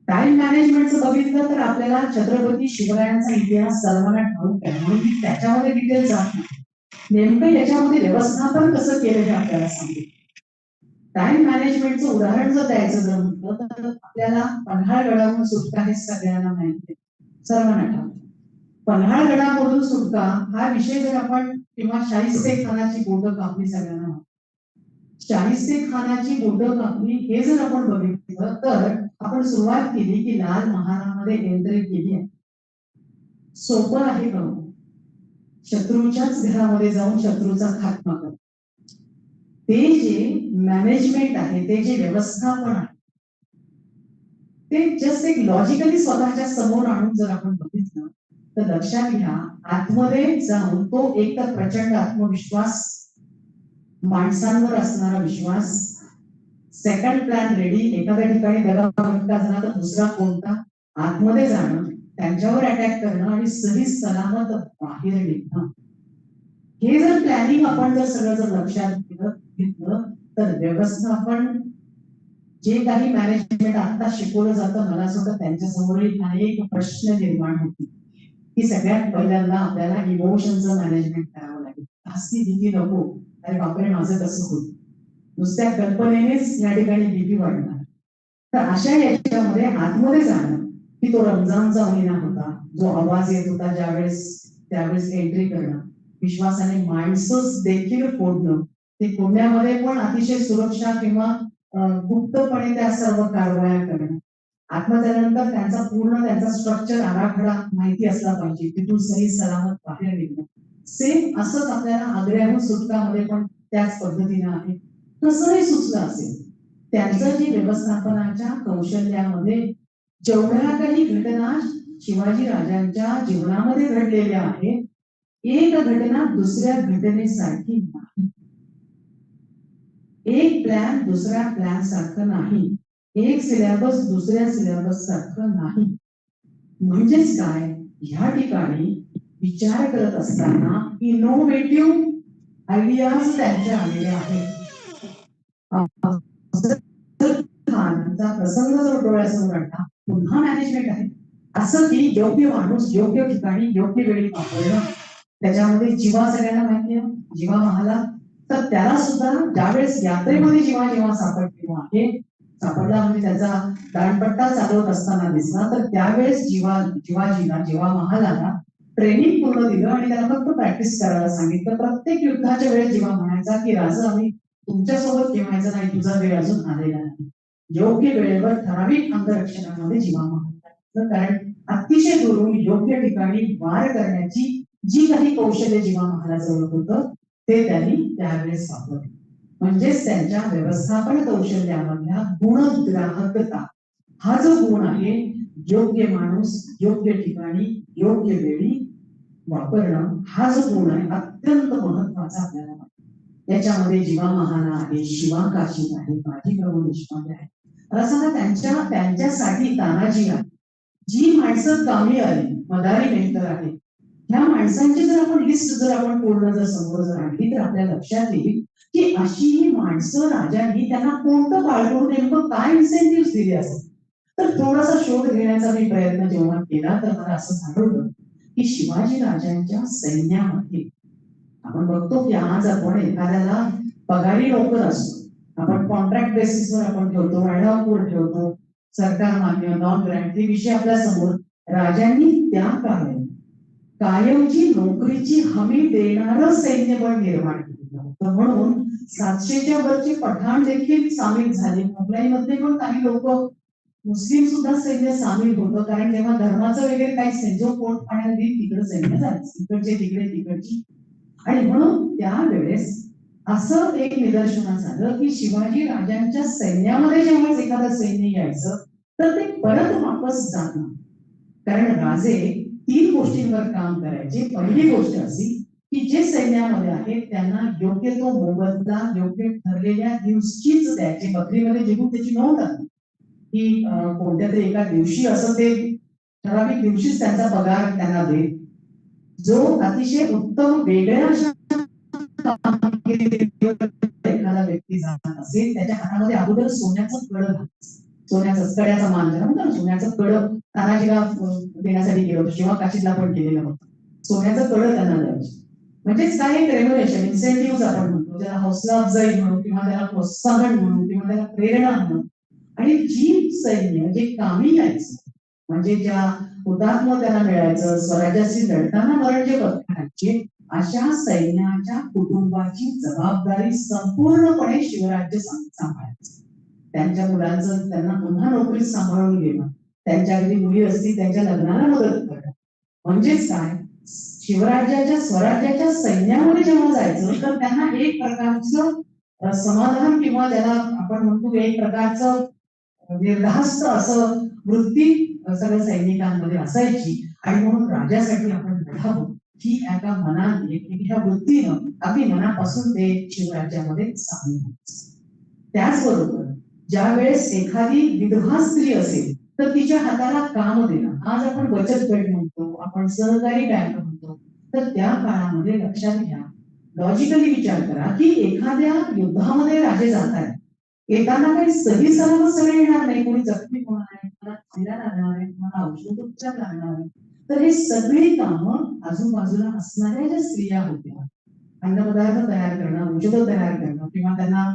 Time मॅनेजमेंटचं बघितलं तर आपल्याला छत्रपती शिवरायांचा इतिहास सर्वांना ठाऊक आहे, म्हणून मी त्याच्यामध्ये डिटेल जात नाही. नेमकं याच्यामध्ये व्यवस्थापन कसं केलं हे आपल्याला सांगेल. टाइम मॅनेजमेंटचं उदाहरण जर द्यायचं जर म्हटलं तर आपल्याला पन्हाळगडावरून सुटका हे सगळ्यांना माहिती आहे, सर्वांना ठाऊक. पन्हाळगडावरून सुटका हा विषय जर आपण किंवा शाहिस्ते खानाची बोटं कापली सगळ्यांना, शाहिस्ते खानाची बोटं कापली हे जर आपण बघितलं तर आपण सुरुवात केली की लाल महालामध्ये एंट्री केली आहे. सोपं आहे का? शत्रूच्याच घरामध्ये जाऊन शत्रूचा खात्मा कर. ते जे मॅनेजमेंट आहे, ते जे व्यवस्थापन आहे, ते जस्ट एक लॉजिकली स्वतःच्या समोर आणून जर आपण बघितलं तर लक्षात घ्या, आतमध्ये जाऊन तो एक तर प्रचंड आत्मविश्वास, माणसांवर असणारा विश्वास, सेकंड प्लॅन रेडी, एखाद्या ठिकाणी दगाफटका झाला तर दुसरा कोणता, आतमध्ये जाणं, त्यांच्यावर अटॅक करणं आणि सही सलामत बाहेर निघणं. हे जर प्लॅनिंग आपण जर सगळं जर लक्षात घेतलं तर व्यवस्थापन जे काही मॅनेजमेंट आता शिकवलं जातं, मला असं वाटतं त्यांच्यासमोरही अनेक प्रश्न निर्माण होतील की सगळ्यात पहिल्यांदा आपल्याला इमोशनचं मॅनेजमेंट करावं लागेल. जास्ती भीती नको, अरे बापरे माझं कसं होईल, नुसत्या कल्पनेनेच या ठिकाणी भीती वाढणार. तर अशा याच्यामध्ये आतमध्ये जाणं की तो रमजानचा महिना होता, जो आवाज येत होता त्यावेळेस एंट्री करणं, विश्वासाने माणसं देखील फोडणं, ते फोडण्यामध्ये पण अतिशय सुरक्षा किंवा गुप्तपणे त्या सर्व कारवाया करणं. आत्महत्यानंतर त्यांचा स्ट्रक्चर आराखडा माहिती असला पाहिजे, तिथून सही सलामत बाहेर निघणं. सेम असंच आपल्याला आग्र्याहून सुटकामध्ये पण त्याच पद्धतीने आहे. कसंही सुचलं असेल, त्यांचं जे व्यवस्थापनाच्या कौशल्यामध्ये जेवढ्या काही घटना शिवाजी राजांच्या जीवनामध्ये घडलेल्या आहेत, एक घटना दुसऱ्या घटनेसारखी नाही, एक प्लॅन दुसऱ्या प्लॅन सारखं नाही, एक सिलेबस दुसऱ्या सिलेबस सारखं नाही. म्हणजेच काय, ह्या ठिकाणी विचार करत असताना इनोव्हेटिव्ह आयडियाज त्यांच्या आलेल्या आहेत. खानचा प्रसंग जर डोळ्यासमोर आणला, पुन्हा मॅनेजमेंट आहे, असं की योग्य माणूस योग्य ठिकाणी योग्य वेळी वापरणं. त्याच्यामध्ये जीवा सगळ्यांना माहिती आहे, जीवा महाला, तर त्याला सुद्धा ज्यावेळेस यात्रेमध्ये जेव्हा सापडलेला आहे, सापडला म्हणजे त्याचा दांडपट्टा चालवत असताना दिसला, तर त्यावेळेस जीवा महालाला ट्रेनिंग पूर्ण दिलं आणि त्याला फक्त प्रॅक्टिस करायला सांगितलं. प्रत्येक युद्धाच्या वेळेस जीवा म्हणायचा की राजा, आम्ही तुमच्यासोबत ठेवायचं नाही, तुझा वेळ अजून आलेला नाही. योग्य वेळेवर ठराविक अंगरक्षणामध्ये जीवा महाला, कारण अतिशय दुरून योग्य ठिकाणी वार करण्याची जी काही कौशल्य जीवा महालाजवळ होतं ते त्यांनी त्यावेळेस वापरले. म्हणजेच त्यांच्या व्यवस्थापन कौशल्यामधल्या गुणग्राहकता हा जो गुण आहे, योग्य माणूस योग्य ठिकाणी योग्य वेळी वापरणं, हा जो गुण आहे अत्यंत महत्वाचा आपल्याला वाटतो. याच्यामध्ये जीवा महाना आहे, शिवा काशी आहे, बाजीप्रभू देशपांडे आहे. त्यांच्यासाठी तानाजी आहे, जी माणसं कामी आली, मदारी मेहतर आहे, ह्या माणसांची जर आपण लिस्ट जर आपण पूर्ण जर समोर जर आणली तर आपल्या लक्षात येईल की अशी ही माणसं राजांनी त्यांना कोणतं बाळगून नेमकं काय इन्सेंटिव्ह दिले असेल. तर थोडासा शोध घेण्याचा मी प्रयत्न जेव्हा केला तर मला असं जाणवलं की शिवाजी राजांच्या सैन्यामध्ये आपण बघतो की आज आपण एखाद्याला पगारी नोकर असतो, आपण कॉन्ट्रॅक्ट बेसिसवर आपण ठेवतो, ऍडॉकवर ठेवतो, सरकार मान्य नॉन ग्रँटी विषय आपल्या समोर. राजांनी त्या कायमची नोकरीची हमी देणारं सैन्यबळ निर्माण केलं होतं. म्हणून 700च्या वरचे पठाण देखील सामील झाले. मुघलाईमध्ये पण काही लोक मुस्लिम सुद्धा सैन्य सामील होतं, कारण तेव्हा धर्माचं वगैरे काही जो पोट पाण्यात देईल तिकडे सैन्य जायचं, तिकडचे तिकडे तिकडची. आणि म्हणून त्यावेळेस असं एक निदर्शनास आलं की शिवाजी राजांच्या सैन्यामध्ये जेव्हा एखादं सैन्य यायचं तर ते परत वापस जात नाही, कारण राजे 3 गोष्टींवर काम करायचे. पहिली गोष्ट अशी की जे सैन्यामध्ये आहेत त्यांना योग्य तो मोबदला योग्य ठरलेल्या दिवशीच द्यायचे. बकरीमध्ये जेवून त्याची नोंद आहे की कोणत्या तरी एका दिवशी असं ते ठराविक दिवशीच त्यांचा पगार त्यांना दे. जो अतिशय उत्तम वेगळ्या एखादा व्यक्ती जात असेल त्याच्या हातामध्ये अगोदर सोन्याचं कड, सोन्याचं कड्याचा मान म्हणतात, सोन्याचं कड तानाजीला देण्यासाठी गेलं होतं, शिवा काशीला पण केलेलं होतं. सोन्याचं कड त्यांना द्यायचं. म्हणजेच काय एक रेव्होल्युशन इन्सेंटिव्ह आपण म्हणतो, त्याला हौसला अफजाई म्हणून किंवा त्याला प्रोत्साहन म्हणून किंवा त्याला प्रेरणा म्हणून. आणि जी सैन्य जे कामी यायचं, म्हणजे ज्या हुतात्मा त्यांना मिळायचं, स्वराज्याशी लढताना मरण जे पत्करायचे, अशा सैन्याच्या कुटुंबाची जबाबदारी संपूर्णपणे शिवराज्य सांभाळायचं. त्यांच्या मुलांचं त्यांना पुन्हा नोकरी सांभाळून घेणं, त्यांच्या घरी मुली असतील त्यांच्या लग्नाला मदत करणं. म्हणजेच काय, शिवराज्याच्या स्वराज्याच्या सैन्यामध्ये जेव्हा जायचं तर त्यांना एक प्रकारचं समाधान किंवा त्याला आपण म्हणतो एक प्रकारचं निर्धास्त असं वृत्ती सगळ्या सैनिकांमध्ये असायची. आणि म्हणून राजासाठी आपण लढावं ही एका मनाने ह्या वृत्तीनं अगदी मनापासून ते शिवराज्यामध्ये सामील व्हायचं. त्याचबरोबर ज्या वेळेस एखादी विधवा स्त्री असेल तर तिच्या हाताला काम देणं, आज आपण बचत गट म्हणतो, आपण सहकारी बँक म्हणतो, तर त्या काळामध्ये लक्षात घ्या, लॉजिकली विचार करा की एखाद्या युद्धामध्ये राजे जात आहेत, येताना काही सही सलामत सगळे येणार नाही, कोणी जखमी होणार आहे, कोणाला खायला लागणार आहे, कोणाला औषधोपचार लागणार आहे. तर हे सगळी कामं आजूबाजूला असणाऱ्या ज्या स्त्रिया होत्या, अन्नपदार्थ तयार करणं, औषधं तयार करणं किंवा त्यांना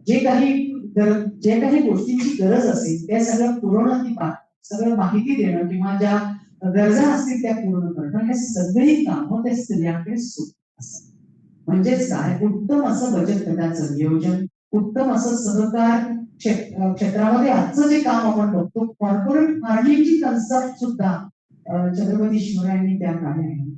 जे काही गोष्टींची गरज असेल त्या सगळं पुरवणं, सगळं माहिती देणं किंवा ज्या गरजा असतील त्या पूर्ण करणं, हे सगळी कामं त्या स्त्रियांकडे सोपं असतात. म्हणजेच काय, उत्तम असं बचत गटाचं नियोजन, उत्तम असं सहकार क्षेत्रामध्ये आजचं जे काम आपण बघतो, कॉर्पोरेट फार्मिंगची कन्सेप्ट सुद्धा छत्रपती शिवरायांनी त्या काळी आणली.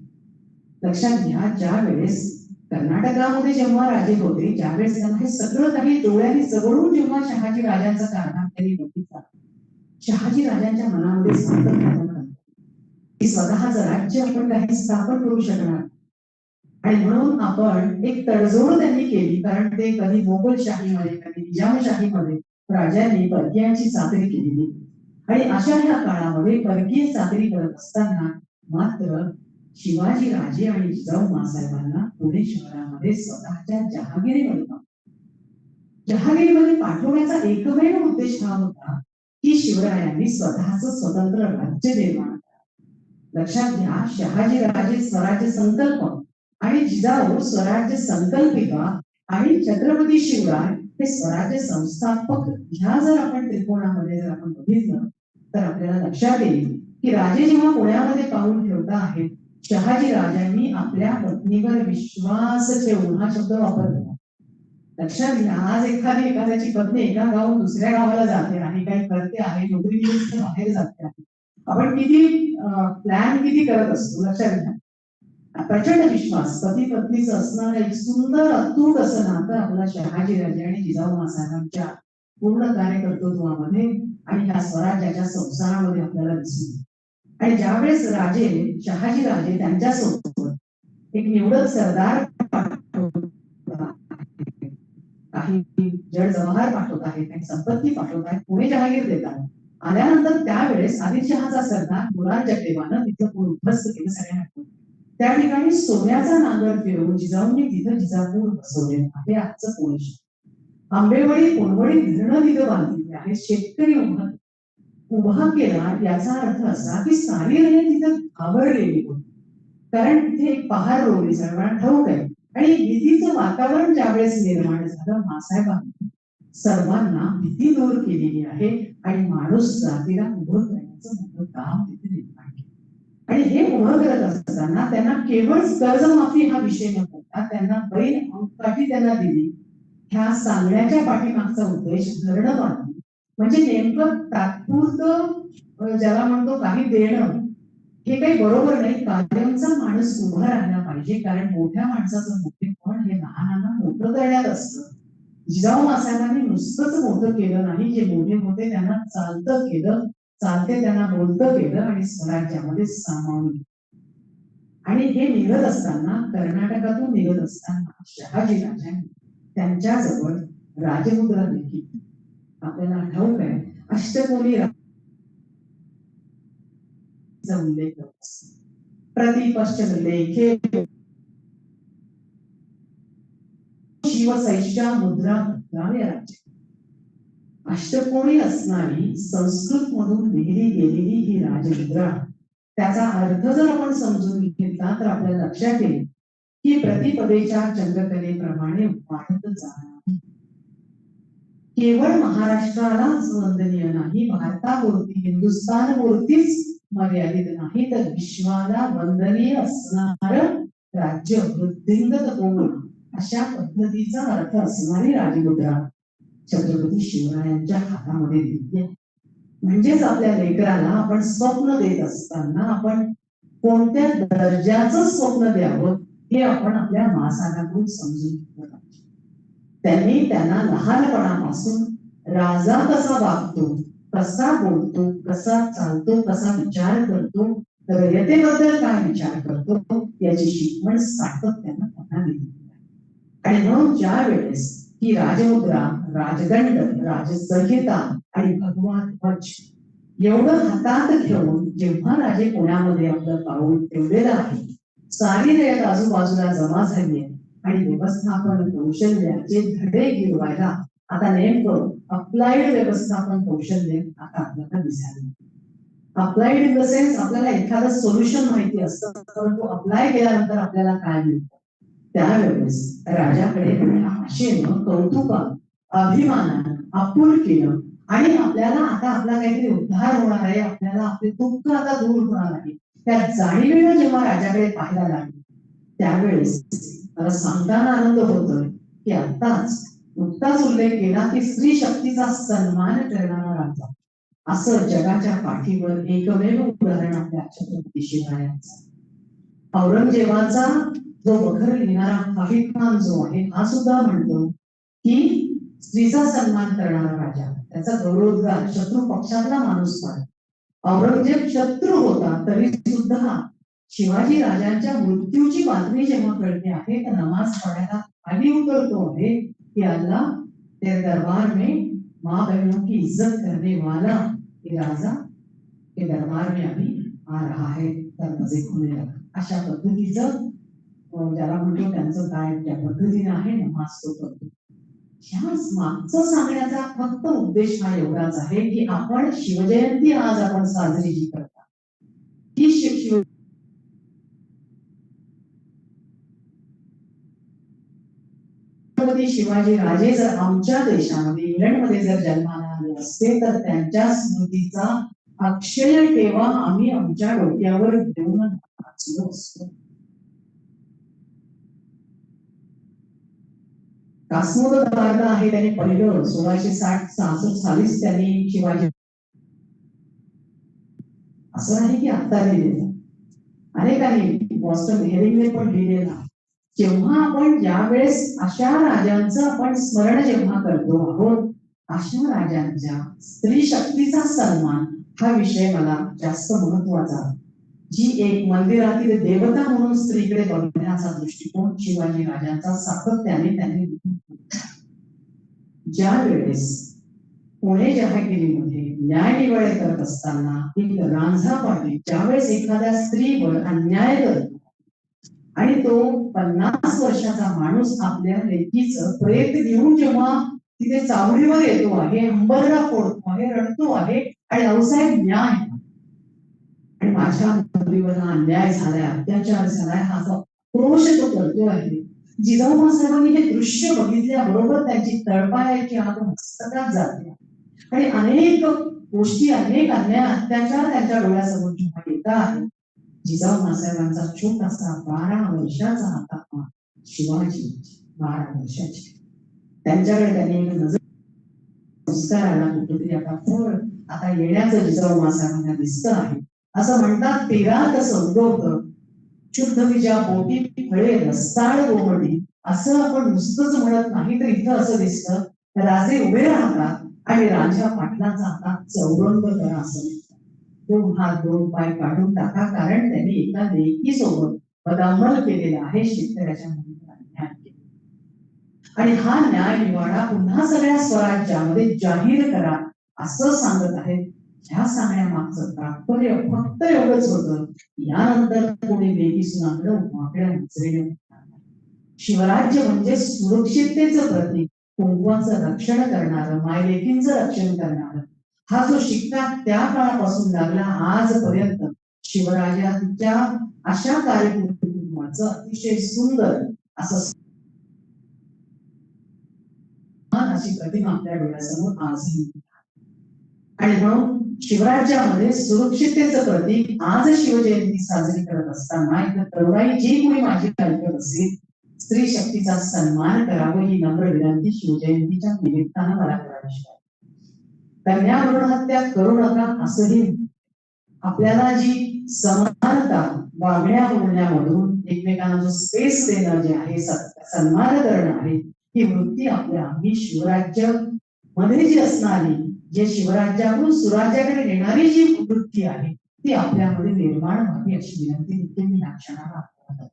लक्षात घ्या, ज्या वेळेस कर्नाटकामध्ये जेव्हा राजे होते, ज्यावेळेस त्यांना हे सगळं काही डोळ्यांनी जवळून जेव्हा शहाजी राजांचा कारभार त्यांनी बघितला, शहाजी राजांच्या मनामध्ये सातत्यानं की स्वतःचं राज्य आपण काही स्थापन करू शकणार, आणि म्हणून आपण एक तडजोड त्यांनी केली. कारण ते कधी मोगलशाहीमध्ये कधी निजामशाहीमध्ये राजांनी परकीयांची चाकरी केलेली, आणि अशा ह्या काळामध्ये परकीय चाकरी करत असताना मात्र शिवाजी राजे आणि जिजाऊ मासाहेबांना पुणे शहरामध्ये स्वतःच्या जहागिरीमध्ये पाठवण्याचा एकमेव उद्देश हा होता की शिवरायांनी स्वतःचं स्वतंत्र राज्य निर्माण करावं. लक्षात घ्या, शहाजी राजे स्वराज्य संकल्प आणि जिजाऊ स्वराज्य संकल्पिका आणि छत्रपती शिवराय हे स्वराज्य संस्थापक, ह्या जर आपण त्रिकोणामध्ये जर आपण बघितलं तर आपल्याला लक्षात येईल की राजे जेव्हा पुण्यामध्ये पाऊल ठेवता आहेत, शहाजी राजांनी आपल्या पत्नीवर विश्वास ठेवून हा शब्द वापरला. लक्षात घ्या, आज एखाद्याची पत्नी एका गावून दुसऱ्या गावाला जाते आणि काही करते आहे, नोकरीनिमित्त बाहेर जाते आहे, आपण किती प्लॅन किती करत असतो. लक्षात घ्या, प्रचंड विश्वास पती पत्नीचं असणारं एक सुंदर अतूट असं नातं आपला शहाजी राजे आणि जिजाऊ मासाहेबांच्या पूर्ण कार्यकर्तृत्वामध्ये आणि ह्या स्वराज्याच्या संसारामध्ये आपल्याला दिसून. आणि ज्यावेळेस शहाजी राजे त्यांच्यासोबत एक निवडक सरदार काही जड जवाहर पाठवत आहेत, काही संपत्ती पाठवत आहेत, पुणे जहागीर देतात. आल्यानंतर त्यावेळेस आदिलशहाचा सरदार मुराद जगदेवानं तिथं पूर उद्ध्वस्त केलं सगळ्यांना. त्या ठिकाणी सोन्याचा नांगर फिरवून जिजाऊंनी तिथं जिजापूर बसवले आहे, आजचं पुणे शहर. आंबेवडी पुनवडी धरणं तिथं बांधलेली आहे, शेतकरी उभा केला. याचा अर्थ असा की सारी रयत तिथं घाबरलेली होती, कारण तिथे एक पहार रोवली, सर्वांना ठाऊक आहे. आणि भीतीचं वातावरण ज्यावेळेस निर्माण झालं, मासाहेबांनी सर्वांना भीती दूर केलेली आहे आणि माणूस जातीला उभं करण्याचं मोठं काम तिथे निर्माण केलं. आणि हे उभं करत असताना त्यांना केवळ कर्जमाफी हा विषय न करता त्यांना बैल अंगठी त्यांना दिली. ह्या सांगण्याच्या पाठीमागचा उद्देश धरणं बांधली, म्हणजे नेमकं तात्पुरतं ज्याला म्हणतो काही देणं हे काही बरोबर नाही, कायमचा माणूस उभा राहिला पाहिजे. कारण मोठ्या माणसाचं मोठेपण हे लहानांना मोठं करण्यात असतं. जिजाऊ मासाहेबांनी नुसतंच मोठं केलं नाही, जे मोठे होते त्यांना चालतं केलं, चालते त्यांना बोलतं केलं आणि स्वराज्यामध्ये सामावून घेतलं. आणि हे निघत असताना, कर्नाटकातून निघत असताना शहाजी राजांनी त्यांच्याजवळ राजमुद्रा देखील, आपल्याला ठाऊक आहे अष्टकोनी उल्लेख प्रतिपश्चिम लेखे शिवसैष्ठा मुद्रा राज्य, अष्टकोनी असणारी संस्कृत मधून लिहिली गेलेली ही राजमुद्रा. त्याचा अर्थ जर आपण समजून घेतला तर आपल्याला लक्षात येईल की प्रतिपदेच्या चंद्रकलेप्रमाणे वाढत जाणार, केवळ महाराष्ट्रालाच वंदनीय नाही, भारतापुरती हिंदुस्थानपुरतीच मर्यादित नाही, तर विश्वाला वंदनीय असणार राज्य वृद्धिंगत होऊन अशा पद्धतीचा अर्थ असणारी राजमुद्रा छत्रपती शिवरायांच्या हातामध्ये दिली. म्हणजेच आपल्या लेकराला आपण स्वप्न देत असताना आपण कोणत्या दर्जाचं स्वप्न द्यावं हे आपण आपल्या मासाकडून समजून घेतलं पाहिजे. त्यांनी त्यांना लहानपणापासून राजा कसा वागतो, कसा बोलतो, कसा चालतो, कसा विचार करतो, रयतेबद्दल काय विचार करतो याची शिकवण सातत्यानं त्यांना दिली. आणि म्हणून ज्या वेळेस ही राजमुद्रा, राजदंड, राजसंहिता आणि भगवा ध्वज एवढं हातात घेऊन जेव्हा राजे पुण्यामध्ये आपलं पाऊल ठेवलेलं आहे, सारी रयत आजूबाजूला जमा झाली आहे आणि व्यवस्थापन कौशल्याचे धडे गिरवायला आता नेमकं अप्लाइड व्यवस्थापन कौशल्य आता आपल्याला दिसायला. अप्लाइड इन द सेन्स आपल्याला एखादं सोल्युशन माहिती असतं, परंतु अप्लाय केल्यानंतर आपल्याला काय मिळतं त्यावेळेस राजाकडे आशेनं, कौतुकानं, अभिमानानं, आपुलकीनं आणि आपल्याला आता आपला काहीतरी उद्धार होणार आहे, आपल्याला आपले दुःख आता दूर होणार आहे, त्या जाणीवेनं जेव्हा राजाकडे पाहायला लागले त्यावेळेस मला सांगताना आनंद होतोय की आताच नुकताच उल्लेख केला की स्त्री शक्तीचा सन्मान करणारा राजा, असं जगाच्या पाठीवर एकमेव उदाहरण आपल्या छत्रपती शिवरायांचं. औरंगजेबाचा जो बखर लिहिणारा हाफिज खान जो आहे हा सुद्धा म्हणतो की स्त्रीचा सन्मान करणारा राजा, त्याचा गौरवोद्गार शत्रू पक्षातला माणूस पाहिजे. औरंगजेब शत्रू होता तरी सुद्धा शिवाजी राजांच्या मृत्यूची बातमी जेव्हा कळते आहे तर नमाज पढ़ायला खाली उतरतो आहे की अल्लाह तेरे दरबार में माँ बहनों की इज्जत करने वाला ये राजा के दरबार में अभी आ रहा है, दरवाजे खुले लगा. अशा पद्धतीचं ज्याला म्हणतो त्यांचं काय त्या पद्धतीने आहे नमाज तो करतो. ह्या मागचं सांगण्याचा फक्त उद्देश हा एवढाच आहे की आपण शिवजयंती आज आपण साजरी जी करता ही छत्रपती शिवाजी राजे जर आमच्या देशामध्ये इंग्लंडमध्ये जर जन्माला आले असते तर त्यांच्या स्मृतीचा अक्षय ठेवा आम्ही आमच्या डोक्यावर घेऊन नाचलो असतो. कासमोद आहे त्यांनी पहिलं 1660-66 सालीच त्यांनी शिवाजी, असं नाही की आता लिहिलेलं, अनेकांनी बॉस्टन हेरिंगने पण लिहिलेलं. जेव्हा आपण ज्यावेळेस अशा राजांचं आपण स्मरण जेव्हा करतो आहोत, अशा राजांच्या स्त्री शक्तीचा सन्मान हा विषय मला जास्त महत्वाचा. जी एक मंदिरातील देवता म्हणून स्त्रीकडे बघण्याचा दृष्टिकोन शिवाजी राजांचा सातत्याने त्यांनी, ज्या वेळेस पुणे जहागिरीमध्ये न्यायनिवाडे करत असताना एक रांझा पाटील ज्यावेळेस एखाद्या स्त्रीवर अन्याय करतो आणि तो 50 वर्षाचा माणूस आपल्या लेकीचं प्रेत घेऊन जेव्हा तिथे चावडीवर येतो आहे, अंबरला फोडतो आहे, रडतो आहे आणि औसाहेब न्याय आणि माझ्या मुलीवर हा अन्याय झालाय, अत्याचार झालाय, हा जो क्रोश तो करतो आहे. जिजाऊ साहेबांनी हे दृश्य बघितल्याबरोबर त्यांची तळपायाची आग मस्तकात जाते आणि अनेक गोष्टी, अनेक अन्याय, अत्याचार त्यांच्या डोळ्यासमोर जेव्हा येतात, जिजाऊ साहेबांचा छोटासा 12 वर्षाचा हाता शिवाजी 12 वर्षाची, त्यांच्याकडे त्यांनी एक नजर संस्काराला कुठेतरी आता फळ आता येण्याचं जिजाऊ साहेबांना दिसतं आहे. असं म्हणतात पेरात संगोत शुद्ध विजा पोटी फळे रस्ताळ गोमडी, असं आपण नुसतंच म्हणत नाही तर इथं असं दिसतं राजे उभे राहतात आणि राजा पाटलाचा हातात चौरंग करा असं म्हणतात. 2 हात 2 पाय काढून टाका, कारण त्यांनी एका लेकी सोबत बदामल केलेला आहे, शेतकऱ्याच्या मुलीला अन्याय केला आणि हा न्याय निवाडा पुन्हा सगळ्या स्वराज्यामध्ये जाहीर करा असं सांगत आहेत. ह्या सांगण्यामागचं तात्पर्य फक्त एवढंच होतं, यानंतर कोणी लेकी सुनाकडे वाकड्या नजरेने शिवराज्य म्हणजे सुरक्षिततेचं प्रतीक, कुंकवाचं रक्षण करणारं, मायलेकींचं रक्षण करणारं, हा जो शिक्का त्या काळापासून लागला आजपर्यंत शिवराजांच्या अशा कार्यकुटुंबाचं अतिशय सुंदर असं अशी प्रतिमा आपल्या डोळ्यासमोर आजही. आणि म्हणून शिवराज्यामध्ये सुरक्षिततेचं प्रतीक आज शिवजयंती साजरी करत असताना इथं तरुणाई जी कोणी माझी ऐकत असेल, स्त्री शक्तीचा सन्मान करावं ही नम्र विनंती शिवजयंतीच्या निमित्तानं मला करायची आहे. कन्या भ्रूण हत्या करू नका असंही आपल्याला जी समानता वागण्या बोलण्यामधून एकमेकांना जो स्पेस देणं जे आहे, सन्मान करणं आहे, ही वृत्ती आपल्या आम्ही शिवराज्य मध्ये जी असणारी, जे शिवराज्यातून सुराज्याकडे नेणारी जी वृत्ती आहे ती आपल्यामध्ये निर्माण व्हावी अशी विनंती देखील मी या क्षणाला करतो.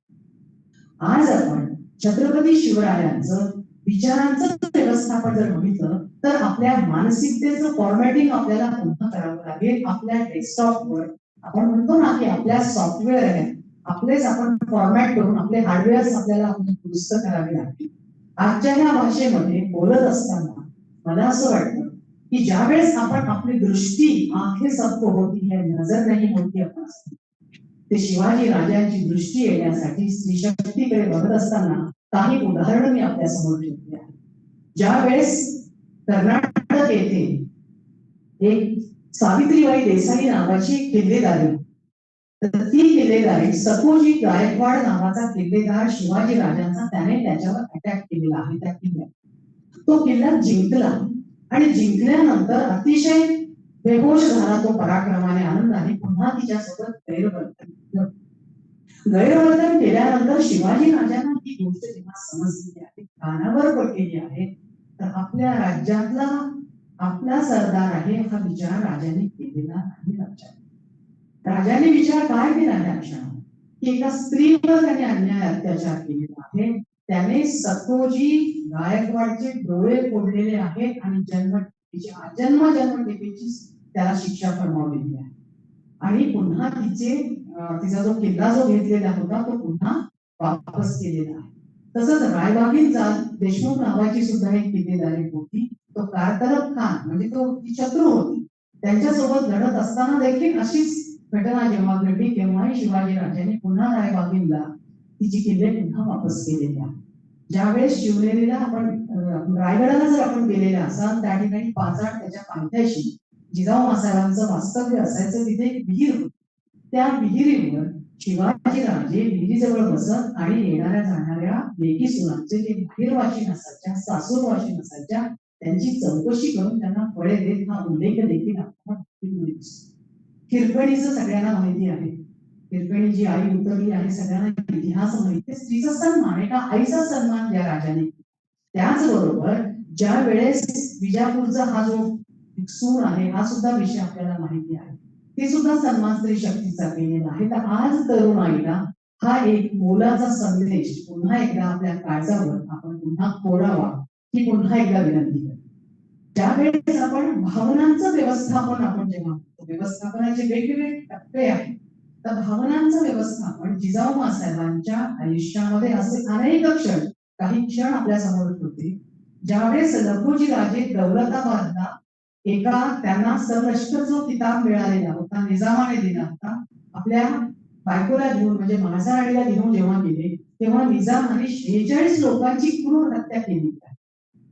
आज आपण छत्रपती शिवरायांचं विचारांचं व्यवस्थापन जर बघितलं तर आपल्या मानसिकतेचं फॉर्मॅटिंग आपल्याला पुन्हा करावं लागेल. आपल्या डेस्कटॉपवर आपण म्हणतो ना की आपल्या सॉफ्टवेअर आहे, आपलेच आपण फॉर्मॅट करून आपले हार्डवेअर्स आपल्याला दुरुस्त करावे लागतील. आजच्या ह्या भाषेमध्ये बोलत असताना मला असं वाटतं की ज्या वेळेस आपण आपली दृष्टी आंखें सबको होती है नजर नहीं होती आपण ते शिवाजी राजांची दृष्टी येण्यासाठी स्त्री शक्तीकडे बघत असताना काही उदाहरणं मी आपल्या समोर ठेवली आहेत. ज्या वेळेस कर्नाटक येथे एक सावित्रीबाई देसाई नावाची किल्लेदारी, तर ती किल्लेदारी सकोजी गायकवाड नावाचा किल्लेदार शिवाजी राजांचा त्याने त्याच्यावर अटॅक केलेला आहे. त्या किल्ल्यात तो किल्ला जिंकला आणि जिंकल्यानंतर अतिशय बेहोश झाला तो पराक्रमाने, आनंदाने. पुन्हा तिच्यासोबत गैरवर्तन केल्यानंतर शिवाजी राजांना ही गोष्ट जेव्हा समजली आहे, कानावर पडलेली आहे, तर आपल्या राज्यातला आपला सरदार आहे हा विचार राजाने केलेला नाही. लक्षात राजाने विचार काय केला त्या क्षणात की एका स्त्रीवर त्याने अन्याय अत्याचार केलेला आहे. त्याने सकोजी गायकवाडचे डोळे फोडलेले आहेत आणि जन्मठेपेची त्याला शिक्षा फरमावलेली आहे. आणि पुन्हा तिचा जो किल्ला जो घेतलेला होता तो पुन्हा वापस केलेला आहे. तसंच रायबागींचा देशमुख नावाची सुद्धा एक किल्लेदारी होती. तो कारतलब खान म्हणजे तो ती शत्रू होती, त्यांच्यासोबत लढत असताना देखील अशीच घटना जेव्हा घडली तेव्हाही शिवाजी राजांनी पुन्हा रायबागींना तिची किल्ले पुन्हा वापस केलेले आहे. ज्यावेळेस शिवनेरीला आपण रायगडाला जर आपण गेलेला असाल त्या ठिकाणी पाचाड त्याच्या पायथ्याशी जिजाऊ मासाहेबांचं वास्तव्य असायचं. तिथे एक विहीर होती. त्या विहिरीवर शिवाजी राजे विहिरीजवळ बसत आणि येणाऱ्या जाणाऱ्या लेकी सुनांचे जे बाहेरवाशी नसायच्या, सासूरवाशी नसायच्या, त्यांची चौकशी करून त्यांना फळे देत हा उल्लेख देखील आपल्याला दिसतो. हिरकणीचं सगळ्यांना माहिती आहे. हिरकणी जी आई उतरली आहे सगळ्यांना इतिहास माहिती. स्त्रीचा सन्मान एका आईचा सन्मान ज्या राजाने, त्याचबरोबर ज्या वेळेस विजापूरचा हा जो सूर आहे हा सुद्धा विषय आपल्याला माहिती आहे. ते सुद्धा सन्मान स्त्री शक्तीचा केलेला आहे. तर आज तरुणाईला हा एक मोलाचा संदेश पुन्हा एकदा आपल्या काळजावर आपण पुन्हा कोरावा ही पुन्हा एकदा विनंती करतो. ज्यावेळेस आपण भावनांचं व्यवस्थापन आपण जेव्हा व्यवस्थापनाचे वेगवेगळे टप्पे आहेत, तर भावनांचं व्यवस्थापन जिजाऊ मासाहेबांच्या आयुष्यामध्ये असे अनेक क्षण, काही क्षण आपल्या समोर होते ज्यावेळेस लखुजी राजे दौलताबादला एका त्यांना सलष्कर जो किताब मिळालेला होता निजामाने दिला होता, आपल्या बायकोला घेऊन म्हणजे म्हाळसाराणीला घेऊन जेव्हा गेले तेव्हा निजामाने 46 लोकांची क्रूर हत्या केली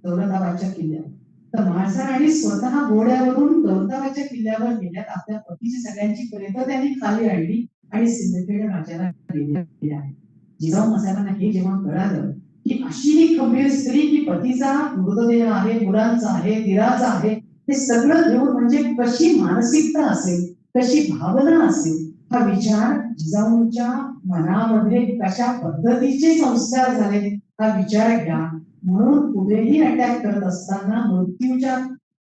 दौलताबादच्या किल्ल्यावर. तर म्हाळसाराणी स्वतः घोड्यावरून दौलताबादच्या किल्ल्यावर गेल्यात. आपल्या पतीची सगळ्यांची प्रेत त्यांनी खाली आणली आणि सिंदखेड राजाला दिली आहे. जिजाऊ मासाहेबांना हे जेव्हा कळालं की अशी ही खंबीर स्त्री की पतीचा मृतदेह आहे, मुलांचा आहे, दिराचा आहे, हे सगळं घेऊन म्हणजे कशी मानसिकता असेल, कशी भावना असेल, हा विचार जिजाऊंच्या मनामध्ये कशा पद्धतीचे संस्कार झाले हा विचार घ्या. म्हणून पुढेही अटॅक करत असताना, मृत्यूच्या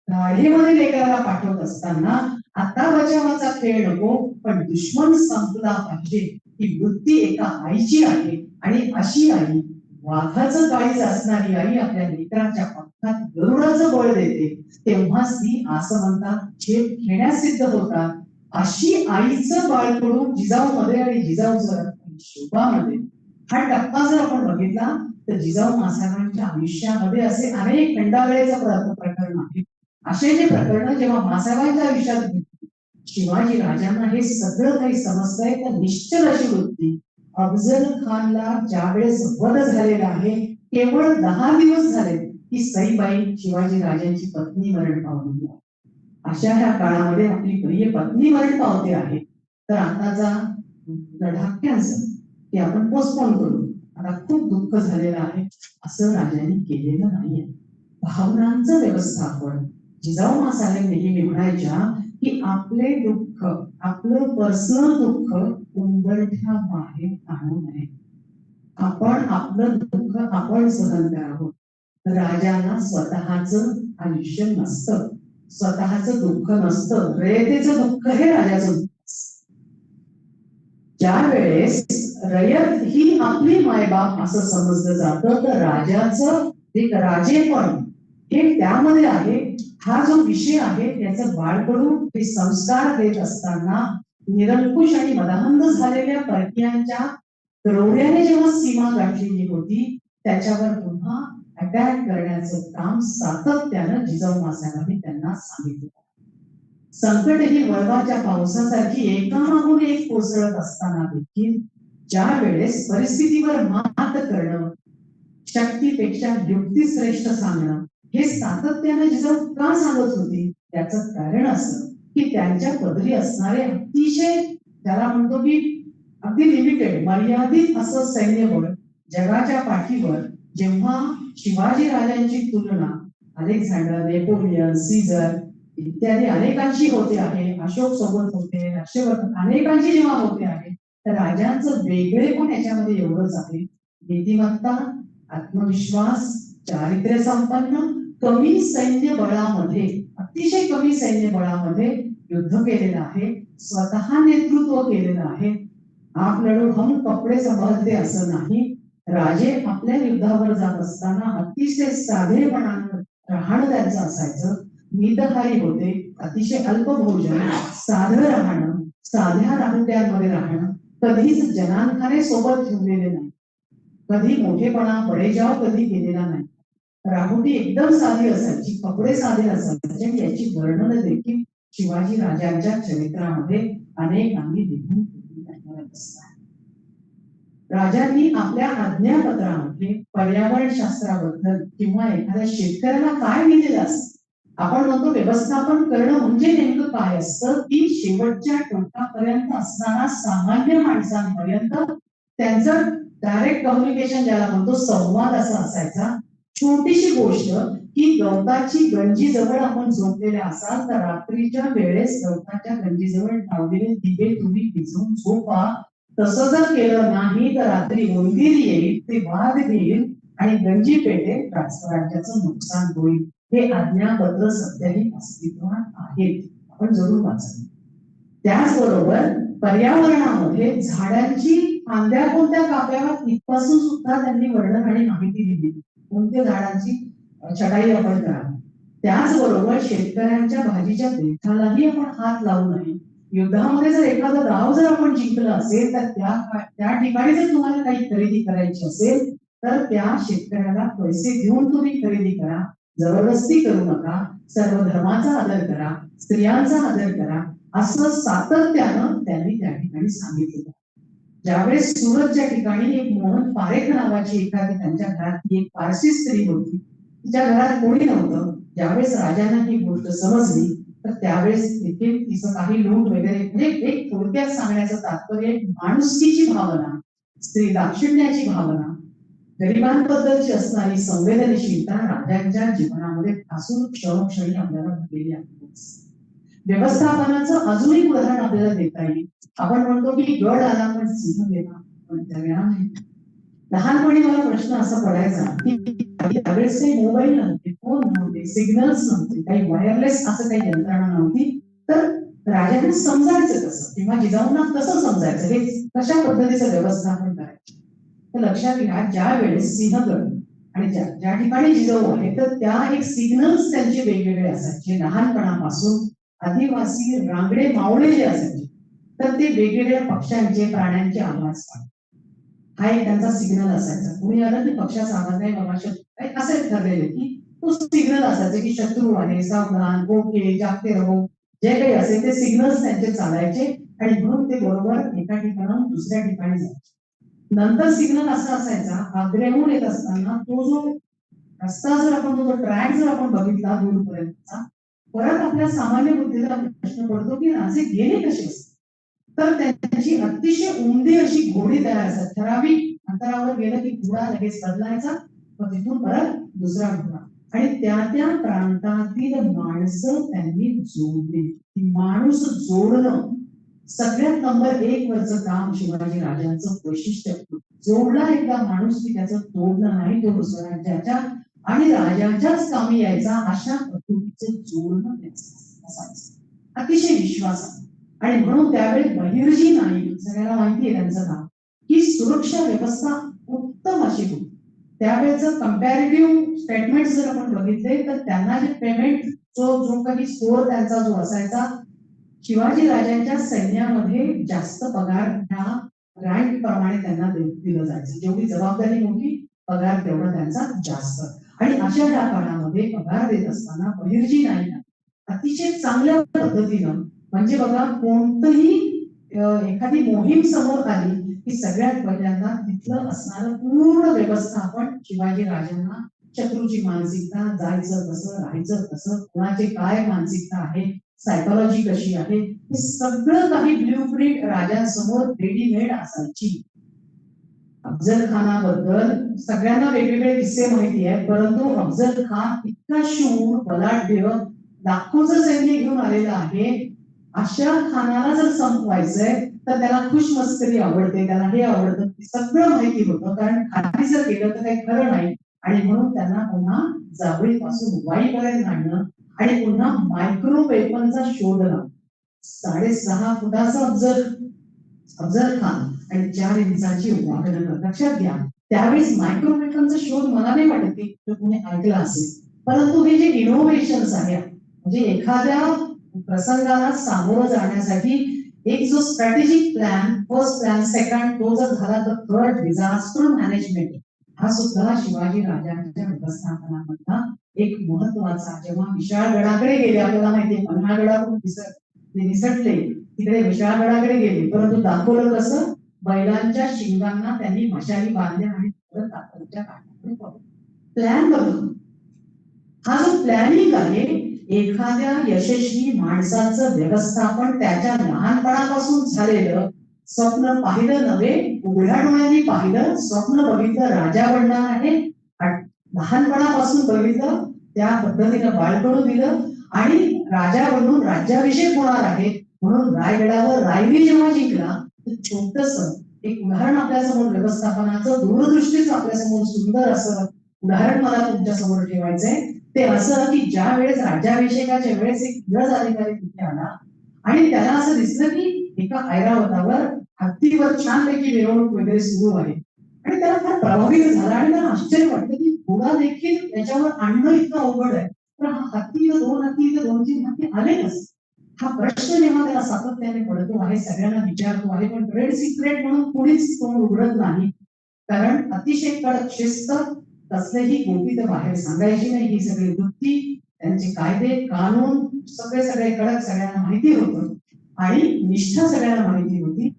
गाडीमध्ये लेकराला पाठवत असताना आता बचावाचा खेळ नको, पण दुश्मन संपला पाहिजे ही वृत्ती एका आईची आहे. आणि अशी आई, वाघाचं काळीज असणारी आई आपल्या लेकराच्या पंखात गरुडाचं बळ देते, तेव्हाच ती असं म्हणतात झेप घेण्यास सिद्ध होतात. अशी आईचं बाळकडू जिजाऊमध्ये आणि जिजाऊचं शोभामध्ये हा टप्पा जर आपण बघितला तर जिजाऊ मासाहेबांच्या आयुष्यामध्ये असे अनेक खंडागळेचं प्रकरण आहे. असे जे प्रकरण जेव्हा मासाहेबांच्या आयुष्यात शिवाजी राजांना हे सगळं काही समजतंय तर निश्चल अशी वृत्ती अफजल खानला ज्यावेळेस वध झालेला आहे, केवळ 10 दिवस झाले की सईबाई शिवाजी राजांची पत्नी मरण पावली. अशा ह्या काळामध्ये आपली प्रिय पत्नी मरण पावते आहे, तर आताचा लढा कॅन्सल, की आपण पोस्टपोन करू, आता खूप दुःख झालेलं आहे, असं राजांनी केलेलं नाहीये. भावनांचं व्यवस्थापन, जिजाऊ मासाहेब नेहमी म्हणायच्या की आपले दुःख, आपलं पर्सनल दुःख उंबरठ्या बाहेर आणू नये. आपण आपलं दुःख आपण सहन करावं. राजाला स्वतःचं आयुष्य नसतं, स्वतःचं दुःख नसतं, रयतेचं दुःख हे राजाचं दुःख. ज्या वेळेस रयत ही आपली मायबाप असं समजलं जातं, तर राजाचं एक राजेपण हे त्यामध्ये आहे. हा जो विषय आहे त्याचं बाळकडू हे संस्कार देत असताना निरंकुश आणि मदांध झालेल्या परकीयांच्या रौद्राने जेव्हा सीमा गाठलेली होती, त्याच्यावर पुन्हा अटॅक करण्याचं काम सातत्यानं जिजाऊ मासाहेबांनी त्यांना सांगितलं. संकट ही वळवाच्या पावसासारखी एकामागून एक कोसळत असताना देखील ज्या वेळेस परिस्थितीवर मात करणं, शक्तीपेक्षा युक्ती श्रेष्ठ सांगणं, हे सातत्यानं जिजाऊ का सांगत होती, त्याचं कारण असं की त्यांच्या पदरी असणारे अतिशय, ज्याला म्हणतो की अगदी लिमिटेड, मर्यादित असं सैन्यबळ जगाच्या पाठीवर जेव्हा शिवाजी राजांची तुलना अलेक्झांडर, नेपोलियन, सीझर इत्यादी अनेकांशी होते आहे, अशोक सोबत होते, हर्षवर्धन अनेकांशी जेव्हा होते आहे, तर राजांचं वेगळेपण याच्यामध्ये एवढंच आहे, नीतिमत्ता, आत्मविश्वास, चारित्र्य संपन्न, कमी सैन्य बळामध्ये, अतिशय कमी सैन्य बळामध्ये युद्ध केलेलं आहे, स्वतः नेतृत्व केलेलं आहे. आप लढू हम कपडे संभाळते असं नाही. राजे आपल्या युद्धावर जात असताना अतिशय साधेपणानं राहणं त्यांचं असायचं. मितहारी होते, अतिशय अल्प भोजन, साधं राहणं, साध्या राहुट्यांमध्ये राहणं, कधीच जनांखाने सोबत ठेवलेले नाही, कधी मोठेपणा बडेजाव कधी केलेला नाही. राहुटी एकदम साधी असायची, कपडे साधे असायचे, याची वर्णन देखील शिवाजी राजांच्या चरित्रामध्ये अनेकांनी लिहून राजांनी आपल्या आज्ञापत्रामध्ये पर्यावरण शास्त्राबद्दल किंवा एखाद्या शेतकऱ्याला काय लिहिलेलं असतं, आपण म्हणतो व्यवस्थापन करणं म्हणजे नेमकं काय असतं, की शेवटच्या टोकापर्यंत असणारा सामान्य माणसांपर्यंत त्यांचं डायरेक्ट कम्युनिकेशन, ज्याला म्हणतो संवाद असा असायचा. छोटीशी गोष्ट की गवताची गंजी जवळ आपण झोपलेले असाल तर रात्रीच्या वेळेस गवताच्या गंजीजवळ लावलेले दिवे तुम्ही भिजवून झोपा, तसं जर केलं नाही तर रात्री उंदीर येईल, ते वाद घेईल आणि गंजी पेटेल, राज्याचं नुकसान होईल. हे आज्ञापत्र सध्याही अस्तित्वात आहेत, आपण जरूर वाचावे. त्याचबरोबर पर्यावरणामध्ये झाडांची फांद्या कोणत्या कापाव्यात इथपासून सुद्धा त्यांनी वर्णन आणि माहिती दिली, कोणत्या झाडांची छटाई आपण करावी. त्याचबरोबर शेतकऱ्यांच्या भाजीच्या देठालाही आपण हात लावू नये. युद्धामध्ये जर एखादं गाव जर आपण जिंकलं असेल तर त्या ठिकाणी जर तुम्हाला काही खरेदी करायची असेल तर त्या शेतकऱ्याला पैसे देऊन तुम्ही खरेदी करा, जबरदस्ती करू नका, सर्व धर्माचा आदर करा, स्त्रियांचा आदर करा, असं सातत्यानं त्यांनी त्या ठिकाणी सांगितलं. ज्यावेळेस सुरतच्या ठिकाणी एक मोहन पारेख नावाची एखादी त्यांच्या घरातली एक पारसी स्त्री होती, तिच्या घरात कोणी नव्हतं. ज्यावेळेस राजांना ही गोष्ट समजली तर त्यावेळेस देखील तिचं काही लूट वगैरे, म्हणजे एक थोडक्यात सांगण्याचं तात्पर्य माणुसकीची भावना, स्त्री दाक्षिण्याची भावना, गरिबांबद्दलची असणारी संवेदनशीलता राजांच्या जीवनामध्ये ठासून क्षणोक्षणी आपल्याला भरलेली आहे. व्यवस्थापनाचं अजून एक उदाहरण आपल्याला देता येईल. आपण म्हणतो की गड आला पण सिंह गेला, पण त्या लहानपणी मला प्रश्न असा पडायचा की त्यावेळेस काही मोबाईल नव्हते, फोन नव्हते, सिग्नल्स नव्हते, काही वायरलेस असं काही यंत्रणा नव्हती, तर राजांना समजायचं कसं किंवा जिजाऊंना कसं समजायचं, हे कशा पद्धतीचं व्यवस्थापन करायचं. तर लक्षात घ्या, ज्या वेळेस सिंहगड आणि ज्या ठिकाणी जिजाऊ आहे तर त्या एक सिग्नल्स त्यांचे वेगवेगळे असायचे. लहानपणापासून आदिवासी रांगडे मावळे जे असायचे तर ते वेगवेगळ्या पक्ष्यांचे, प्राण्यांचे आवाज काढतात, हा एक त्यांचा सिग्नल असायचा. कोणी आलं की पक्षाचा आवाज नाही बाबा, असं ठरलेलं की तो सिग्नल असायचा की शत्रू आहे, सावधान, ओके, जागते रहो, जे काही असेल ते सिग्नल्स त्यांचे चालायचे आणि म्हणून ते बरोबर एका ठिकाणाहून दुसऱ्या ठिकाणी जायचे. नंतर सिग्नल असा असायचा, आग्र्याहून येत असताना तो जो रस्ता जर आपण, तो ट्रॅक जर आपण बघितला दूरपर्यंतचा, परत आपल्या सामान्य बुद्धीला प्रश्न पडतो की राजे गेले कसे असते. तर त्यांची अतिशय उमदी अशी घोडी तयार असतात. ठराविक अंतरावर गेलं की घोडा लगेच बदलायचा, मग तिथून परत दुसरा घोडा. आणि त्या त्या प्रांतातील माणसं त्यांनी जोडली. माणूस जोडणं सगळ्यात नंबर एक वरचं काम शिवाजी राजांचं वैशिष्ट्य. जोडला एकदा माणूस की त्याचं तोडणं नाही. तो स्वराज्याच्या आणि राजाच्याच कामी यायचा अशा पद्धतीचं जोडणं त्याचं असायचं. अतिशय विश्वास. आणि म्हणून त्यावेळी बहिर्जी नाईक, सगळ्यांना माहिती आहे त्यांचं नाव, ही सुरक्षा व्यवस्था उत्तम अशी होती. त्यावेळेचं कंपॅरेटिव्ह स्टेटमेंट जर आपण बघितले तर त्यांना जे पेमेंट जो काही स्कोर त्यांचा जो असायचा, शिवाजी राजांच्या सैन्यामध्ये जास्त पगार ह्या रँक प्रमाणे त्यांना दिलं जायचं. जेवढी जबाबदारी मोठी, पगार तेवढा त्यांचा जास्त. आणि अशा या काळामध्ये पगार देत असताना बहिर्जी नाईक अतिशय चांगल्या पद्धतीनं, म्हणजे बघा कोणतंही एखादी मोहीम समोर आली की सगळ्यात पहिल्यांदा तिथलं असणारं पूर्ण व्यवस्थापन शिवाजी राजांना, शत्रूची मानसिकता, जायचं कसं, राहायचं कसं, कोणाची काय मानसिकता आहे, सायकोलॉजी कशी आहे, हे सगळं काही ब्ल्यूप्रिंट राजांसमोर रेडीमेड असायची. अफजल खानाबद्दल सगळ्यांना वेगवेगळे किस्से माहिती आहेत, परंतु अफजल खान इतका शूर, बलाढ्य, लाखोचं सैन्य घेऊन आलेला आहे. अशा खानाला जर संपवायचंय तर त्याला खुशमस्करी आवडते, त्याला हे आवडतं, सगळं माहिती होतं. कारण खाली जर गेलं तर काही खरं नाही. आणि म्हणून त्यांना पुन्हा जावळीपासून वाईपर्यंत आणणं आणि पुन्हा मायक्रो वेपनचा शोध लावणं. 6.5 फुटाचा अफजल खान आणि 4 इंचाची वाकणं. लक्षात घ्या, त्यावेळेस मायक्रो वेपनचा शोध मला नाही वाटत की तुम्ही ऐकला असेल. परंतु हे जे इनोव्हेशन्स आहेत, म्हणजे एखाद्या प्रसंगाला सामोरं जाण्यासाठी एक जो strategic plan, first plan, second, तो जर झाला तर थर्ड डिझास्टर मॅनेजमेंट, हा सुद्धा शिवाजी राजांच्या व्यवस्थापनामधला एक महत्वाचा. जेव्हा विशाळगडाकडे गेले, आपल्याला माहितीये पन्हाळगडावरून निसटले, तिकडे विशाळगडाकडे गेले, परंतु दाखवलं कसं, बैलांच्या शिंगांना त्यांनी मशाली बांधल्या आणि परत तात्पुरत्या काठाकडे पळवलं. प्लॅन बघ, हा जो प्लॅनिंग आहे, एखाद्या यशस्वी माणसाचं व्यवस्थापन त्याच्या लहानपणापासून झालेलं, स्वप्न पाहिलं नव्हे, उघड्या डोळ्यांनी पाहिलं, स्वप्न बघितलं राजा बनणार आहे, लहानपणापासून बघितलं, त्या पद्धतीनं बाळकडू दिलं आणि राजा बनून राज्याभिषेक होणार आहे. म्हणून रायगडावर रायरी जेव्हा जिंकला, तर छोटस एक उदाहरण आपल्या समोर व्यवस्थापनाचं, दूरदृष्टीचं आपल्या समोर सुंदर असं उदाहरण मला तुमच्या समोर ठेवायचंय. ते असं की ज्या वेळेस राज्याभिषेकाच्या वेळेस एक इंग्रज अधिकारी तिथे आला आणि त्याला असं दिसलं की एका ऐरावतावर हत्तीवर छानपैकी मिरवणूक वगैरे सुरू आहे. आणि त्याला फार प्रभावित झाला आणि त्याला आश्चर्य वाटलं की घोडा देखील त्याच्यावर आणणं इतकं अवघड आहे, तर हा हत्ती, 2 हत्ती, 2-3 हत्ती आले कसं? हा प्रश्न जेव्हा त्याला सातत्याने पडतो आहे, सगळ्यांना विचारतो आहे, पण ट्रेड सिक्रेट म्हणून कोणीच तोंड उघडत नाही. कारण अतिशय कडक शिस्त, कसलेही गोपी तर बाहेर सांगायची नाही. ही सगळी वृत्ती, त्यांचे कायदे कानून सगळे सगळे कडक, सगळ्यांना माहिती होतं आणि निष्ठा सगळ्यांना माहिती होती.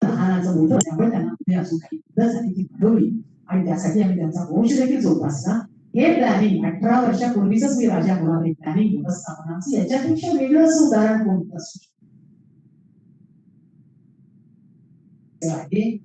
लहानाचं मोठं त्यामुळे त्यांना पुढे अजून काही पद्धत ती घडवली आणि त्यासाठी आम्ही त्यांचा वंश देखील जोपासला. हे प्लॅनिंग 18 वर्षापूर्वीच मी राजा होणार, प्लॅनिंग व्यवस्थापनाचं याच्यापेक्षा वेगळं असं उदाहरण कोणतं असू आहे.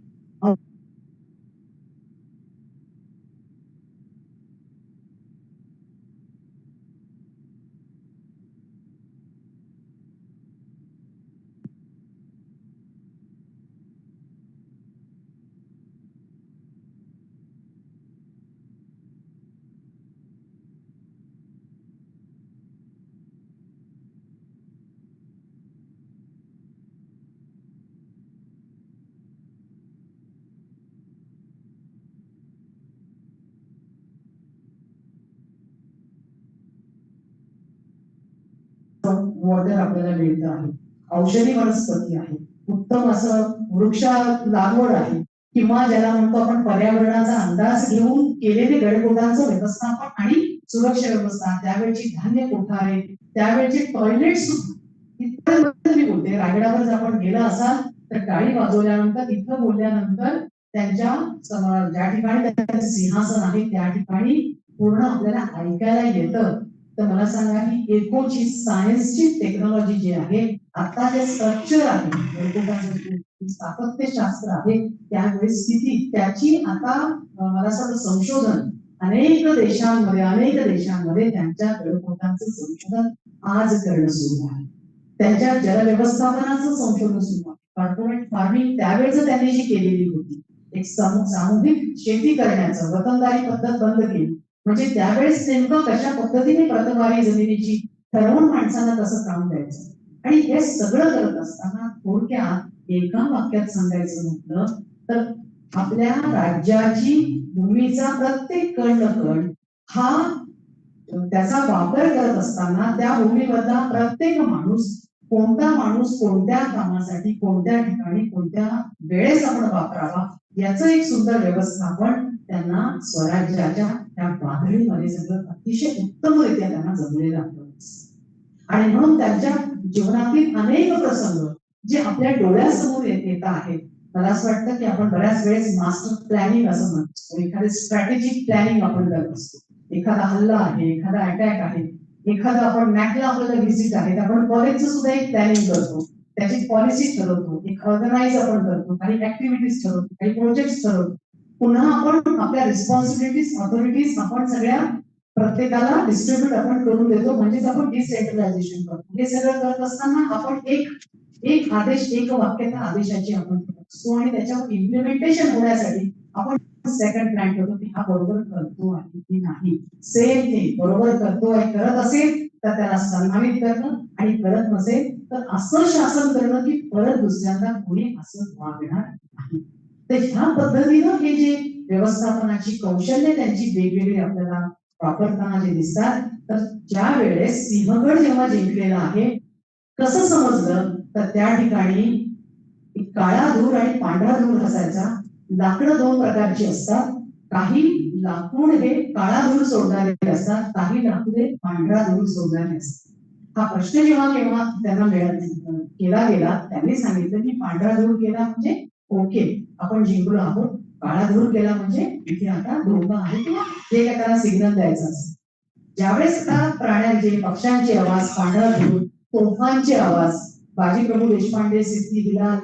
वॉटर आपल्याला मिळतं आहे, औषधी वनस्पती आहे, उत्तम असं वृक्ष लागवड आहे. किंवा ज्याला म्हणतो आपण पर्यावरणाचा अंदाज घेऊन केलेले गडकोटांचं व्यवस्थापन आणि सुरक्षा व्यवस्था, त्यावेळची धान्य कोठारे, त्यावेळचे टॉयलेट सुद्धा इतकं मी बोलते. रायगडावर जर आपण गेला असाल तर गाडी वाजवल्यानंतर इथं बोलल्यानंतर त्यांच्या ज्या ठिकाणी त्यांचं सिंहासन आहे त्या ठिकाणी पूर्ण आपल्याला ऐकायला येतं. तर मला सांगा की एकोची सायन्सची टेक्नॉलॉजी जी आहे, आता जे स्ट्रक्चर आहे, स्थापत्य शास्त्र आहे, त्यावेळी स्थिती त्याची आता मला असं वाटतं संशोधन अनेक देशांमध्ये त्यांच्या गडकोटांचं संशोधन आज करणं सुरू आहे. त्यांच्या जलव्यवस्थापनाचं संशोधन सुरू आहे. कॉर्पोरेट फार्मिंग त्यावेळेस त्यांनी जी केलेली होती, एक सामूहिक शेती करण्याचं वतनदारी पद्धत बंद केली. म्हणजे त्यावेळेस नेमकं कशा पद्धतीने प्रतवारी जमिनीची ठरवून माणसांना कसं काम द्यायचं, आणि हे सगळं करत असताना थोडक्यात एका वाक्यात सांगायचं म्हटलं तर आपल्या राज्याची भूमीचा प्रत्येक कण हा त्याचा वापर करत असताना त्या भूमीवरचा प्रत्येक माणूस कोणत्या कामासाठी कोणत्या ठिकाणी कोणत्या वेळेस आपण वापरावा याचं एक सुंदर व्यवस्थापन त्यांना स्वराज्याच्या त्या बांधणीमध्ये सगळं अतिशय उत्तमरित्या त्यांना जमलेलं आहे. आणि म्हणून त्यांच्या जीवनातील अनेक प्रसंग जे आपल्या डोळ्यासमोर येत आहेत, मला असं वाटतं की आपण बऱ्याच वेळेस मास्टर प्लॅनिंग असं म्हणतो, एखादे स्ट्रॅटेजिक प्लॅनिंग आपण करत असतो. एखादा हल्ला आहे, एखादा अटॅक आहे, एखादा आपण नॅकला आपल्याला व्हिजिट आहे, आपण कॉलेजचं सुद्धा एक प्लॅनिंग करतो, त्याची पॉलिसी ठरवतो, एक ऑर्गनाइज आपण करतो, काही ऍक्टिव्हिटीज ठरवतो, काही प्रोजेक्ट ठरवतो. पुन्हा आपण आपल्या रिस्पॉन्सिबिलिटीज ऑथॉरिटीज आपण सगळ्या प्रत्येकाला डिस्ट्रीब्यूट आपण करून देतो, म्हणजेच आपण डिसेंट्रलायझेशन करतो. हे सगळं करत असताना आपण एक आदेश, एक वाक्यता आदेशाची आपण असतो आणि त्याच्यावर इम्प्लिमेंटेशन होण्यासाठी आपण सेकंड प्लॅन करतो की हा बरोबर करतो आहे की नाही. सेम थिंग, बरोबर करतो आहे, करत असेल तर त्याला सन्मानित करणं, आणि करत नसेल तर असं शासन करणं की परत दुसऱ्यांदा कोणी असं वागणार नाही. तर ह्या पद्धतीनं हे जे व्यवस्थापनाची कौशल्य त्यांची वेगवेगळी आपल्याला वापरताना जे दिसतात, तर ज्या वेळेस सिंहगड जेव्हा जिंकलेला आहे कसं समजलं तर त्या ठिकाणी काळा धूर आणि पांढरा धूर असायचा. लाकडं दोन प्रकारची असतात, काही लाकूड हे काळा धूर सोडणारे असतात, काही लाकूड हे पांढरा धूर सोडणारे असतात. हा प्रश्न जेव्हा त्यांना केला गेला, त्यांनी सांगितलं की पांढरा धूर केला म्हणजे ओके आपण जिंकलो आहोत, काळा धूर केला म्हणजे इथे आता धोका आहे किंवा जे काय त्याला सिग्नल द्यायचा असतो. ज्यावेळेस प्राण्यांचे पक्ष्यांचे आवाज, पांढरा धूर, तोफांचे आवाज, बाजीप्रभू देशपांडे, सिद्धी हिलाल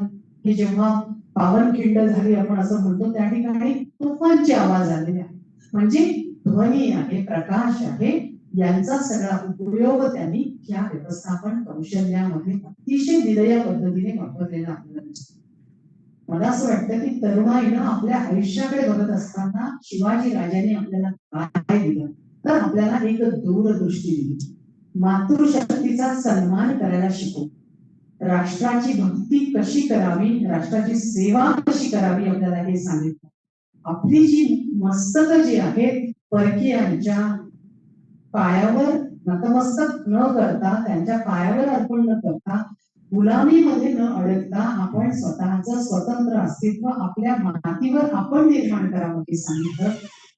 हे जेव्हा पावनखिंड झाली आपण असं म्हणतो, त्या ठिकाणी तोफांचे आवाज आलेले आहेत. म्हणजे ध्वनी आहे, प्रकाश आहे, यांचा सगळा उपयोग त्यांनी या व्यवस्थापन कौशल्यामध्ये अतिशय विदया पद्धतीने वापरलेला आपल्याला दिसतो. मला असं वाटतं की तरुणाईनं आपल्या आयुष्याकडे बघत असताना शिवाजी राजांनी आपल्याला काय दिलं तर आपल्याला एक दूरदृष्टी दिली, मातृशक्तीचा सन्मान करायला शिकवू, राष्ट्राची भक्ती कशी करावी, राष्ट्राची सेवा कशी करावी आपल्याला हे सांगितलं. आपली जी मस्तक जी आहेत परकीयांच्या पायावर नतमस्तक न करता, त्यांच्या पायावर अर्पण न करता, गुलामीमध्ये न अडकता आपण स्वतःचं स्वतंत्र अस्तित्व आपल्या मातीवर आपण निर्माण करावं हे सांगितलं.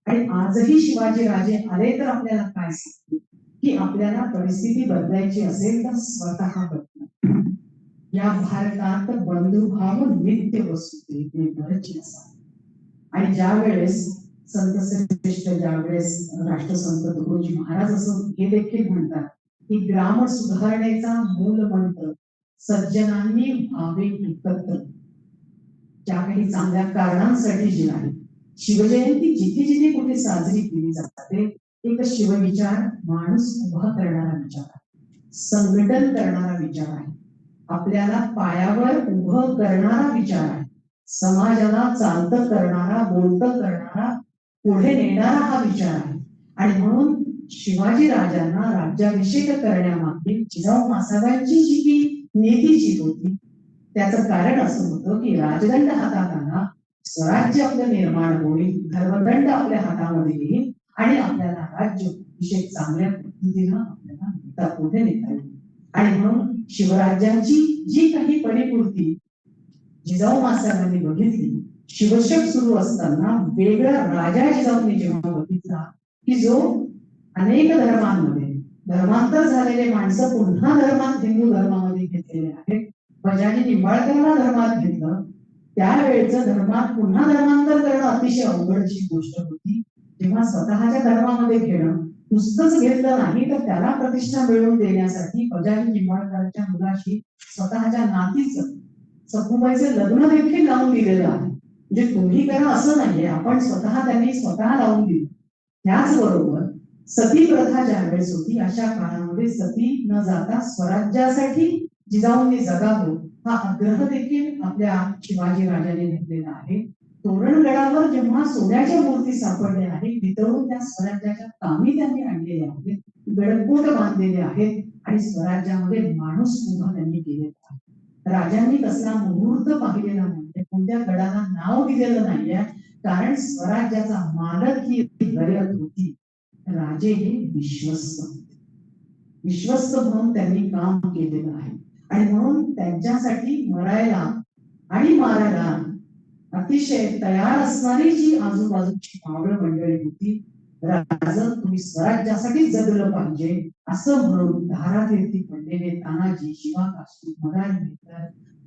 आणि आजही शिवाजी राजे आले तर आपल्याला काय सांगतील की आपल्याला परिस्थिती बदलायची असेल तर स्वतः बदला. या भारतात बंधुभाव नित्य वसुते बरची असा. आणि ज्या वेळेस संत श्रेष्ठ, ज्यावेळेस राष्ट्रसंत तुकडोजी महाराज असं हे देखील म्हणतात की ग्राम सुधारणेचा मूल मंत्र सज्जनांनी व्हावे एकत्र. ज्या काही चांगल्या कारणांसाठी जी आहे, शिवजयंती जिथे जिथे कुठे साजरी केली जाते, एक शिवविचार, माणूस उभा करणारा विचार आहे, संघटन करणारा विचार आहे, आपल्याला पायावर उभं करणारा विचार आहे, समाजाला चालतं करणारा, बोलतं करणारा, पुढे नेणारा हा विचार आहे. आणि म्हणून शिवाजी राजांना राज्याभिषेक करण्यामागे जिजाऊ मासाहेबांची जी की नीतीची होती, त्याचं कारण असं होतं की राजदंड हातात आला, स्वराज्य आपलं निर्माण होईल, धर्मदंड आपल्या हातामध्ये येईल आणि आपल्याला राज्याभिषेक चांगल्या पद्धतीनं आपल्याला पुढे नेता येईल. आणि म्हणून शिवराज्याची जी काही परिपूर्ती जिजाऊ मासाहेबांनी बघितली शिवशक सुरू असताना वेगळा राजा जिजाऊंनी जेव्हा बघितला की जो अनेक धर्मांमध्ये धर्मांतर झालेले माणसं पुन्हा धर्मात हिंदू धर्मामध्ये घेतलेले आहेत, बजाजी निंबाळकरांना धर्मात घेतलं, त्यावेळेचं धर्मात पुन्हा धर्मांतर करणं अतिशय अवघडची गोष्ट होती. जेव्हा स्वतःच्या धर्मामध्ये घेणं नुसतंच घेतलं नाही तर त्याला प्रतिष्ठा मिळवून देण्यासाठी बजाजी निंबाळकरांच्या मुलाशी स्वतःच्या नातीचं सखुबाईचं लग्न देखील लावून दिलेलं आहे. म्हणजे तुम्ही करा असं नाहीये, आपण त्यांनी स्वतः लावून दिली. त्याचबरोबर सती प्रथा ज्यावेळेस होती अशा काळामध्ये सती न जाता स्वराज्यासाठी जिजाऊंनी जगावं हा आग्रह देखील आपल्या शिवाजी राजाने घेतलेला आहे. तोरणगडावर जेव्हा सोन्याच्या मूर्ती सापडल्या आहेत तिथून त्या स्वराज्याच्या कामी त्यांनी आणलेल्या आहेत, गडकोट बांधलेले आहेत आणि स्वराज्यामध्ये माणूस उभा त्यांनी केलेला आहे. राजांनी कसला मुहूर्त पाहिलेला नाही, कोणत्या गडाला नाव दिलेलं नाहीये, कारण स्वराज्याचा मालक ही गरज होती. राजे हे विश्वस्त म्हणून त्यांनी काम केलेलं आहे आणि म्हणून त्यांच्यासाठी मरायला आणि मारायला अतिशय तयार असणारी जी आजूबाजूची मावळ मंडळी होती, राजा तुम्ही स्वराज्यासाठी जगलं पाहिजे असं म्हणून धारातीर्थी पडलेले तानाजी, शिवाकाशी, मराठी,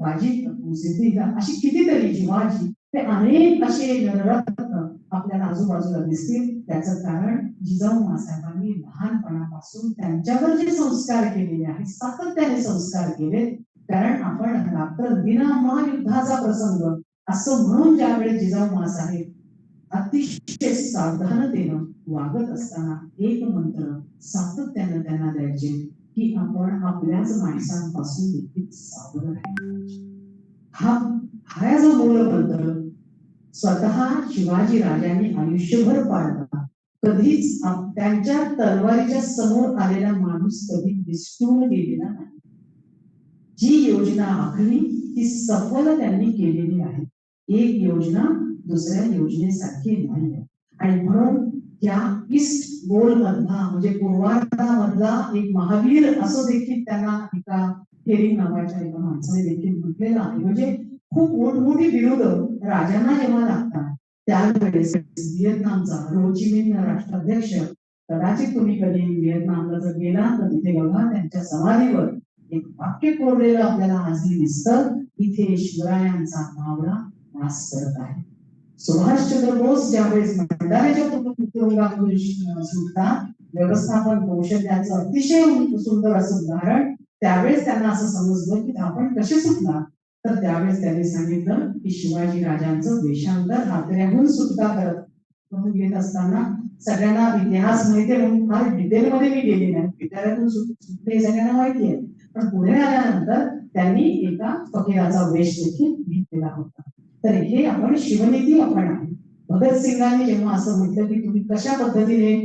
बाजी प्रभू, सिद्धिदा अशी कितीतरी शिवाजी ते अनेक असे नररत्न आपल्याला आजूबाजूला दिसतील. त्याचं कारण जिजाऊ मासाहेबांनी लहानपणापासून त्यांच्यावर जे संस्कार केलेले आहेत, सातत्याने संस्कार केले. कारण आपण रात्रंदिना महायुद्धाचा प्रसंग असं म्हणून ज्यावेळेस जिजाऊ मासाहेब अतिशय सावधानतेनं वागत असताना एक मंत्र सातत्यानं त्यांना द्यायचे की आपण आपल्याच माणसांपासून देखील सावध राहायचे. हा जो मूलमंत्र स्वतः शिवाजी राजांनी आयुष्यभर पाळला. कधीच त्यांच्या तलवारीच्या समोर आलेला माणूस कधी दिसून गेलेला नाही. जी योजना आखली ती सफल त्यांनी केलेली आहे. एक योजना दुसऱ्या योजनेसारखी नाही आणि म्हणून त्या ईस्ट गोल मधला म्हणजे पूर्वार्धामधला एक महावीर असं देखील त्यांना एका हेरिंग नावाच्या एका माणसाने देखील म्हटलेलं आहे. म्हणजे खूप मोठमोठी विरोध राजांना जेव्हा लागतात त्यावेळेस व्हिएतनामचा हो ची मिन्ह राष्ट्राध्यक्ष, कदाचित तुम्ही कधी व्हिएतनामला जर गेला तर तिथे बघा त्यांच्या समाधीवर एक वाक्य कोरलेलं आपल्याला आजही दिसतं, इथे शिवरायांचा मावळा वास करत आहे. सुभाषचंद्र बोस ज्यावेळेस भंडाऱ्याच्या तुरुंगातून सुटतात, व्यवस्थापन कौशल्याचं अतिशय सुंदर असं उदाहरण, त्यावेळेस त्यांना असं समजलं की आपण कसे सुटला, तर त्यावेळेस त्यांनी सांगितलं की शिवाजी राजांचं वेशांतर हातऱ्याहून सुटका करत म्हणून घेत असताना सगळ्यांना इतिहास माहिती आहे म्हणून फार डिटेलमध्ये मी गेले नाही, विद्यार्थ्यातून सुटते सगळ्यांना माहिती आहे, पण पुढे आल्यानंतर त्यांनी एका फकीराचा वेश देखील घेतलेला होता. तर हे आपण शिवनीती आपण आहे. भगतसिंगांनी जेव्हा असं म्हटलं की तुम्ही कशा पद्धतीने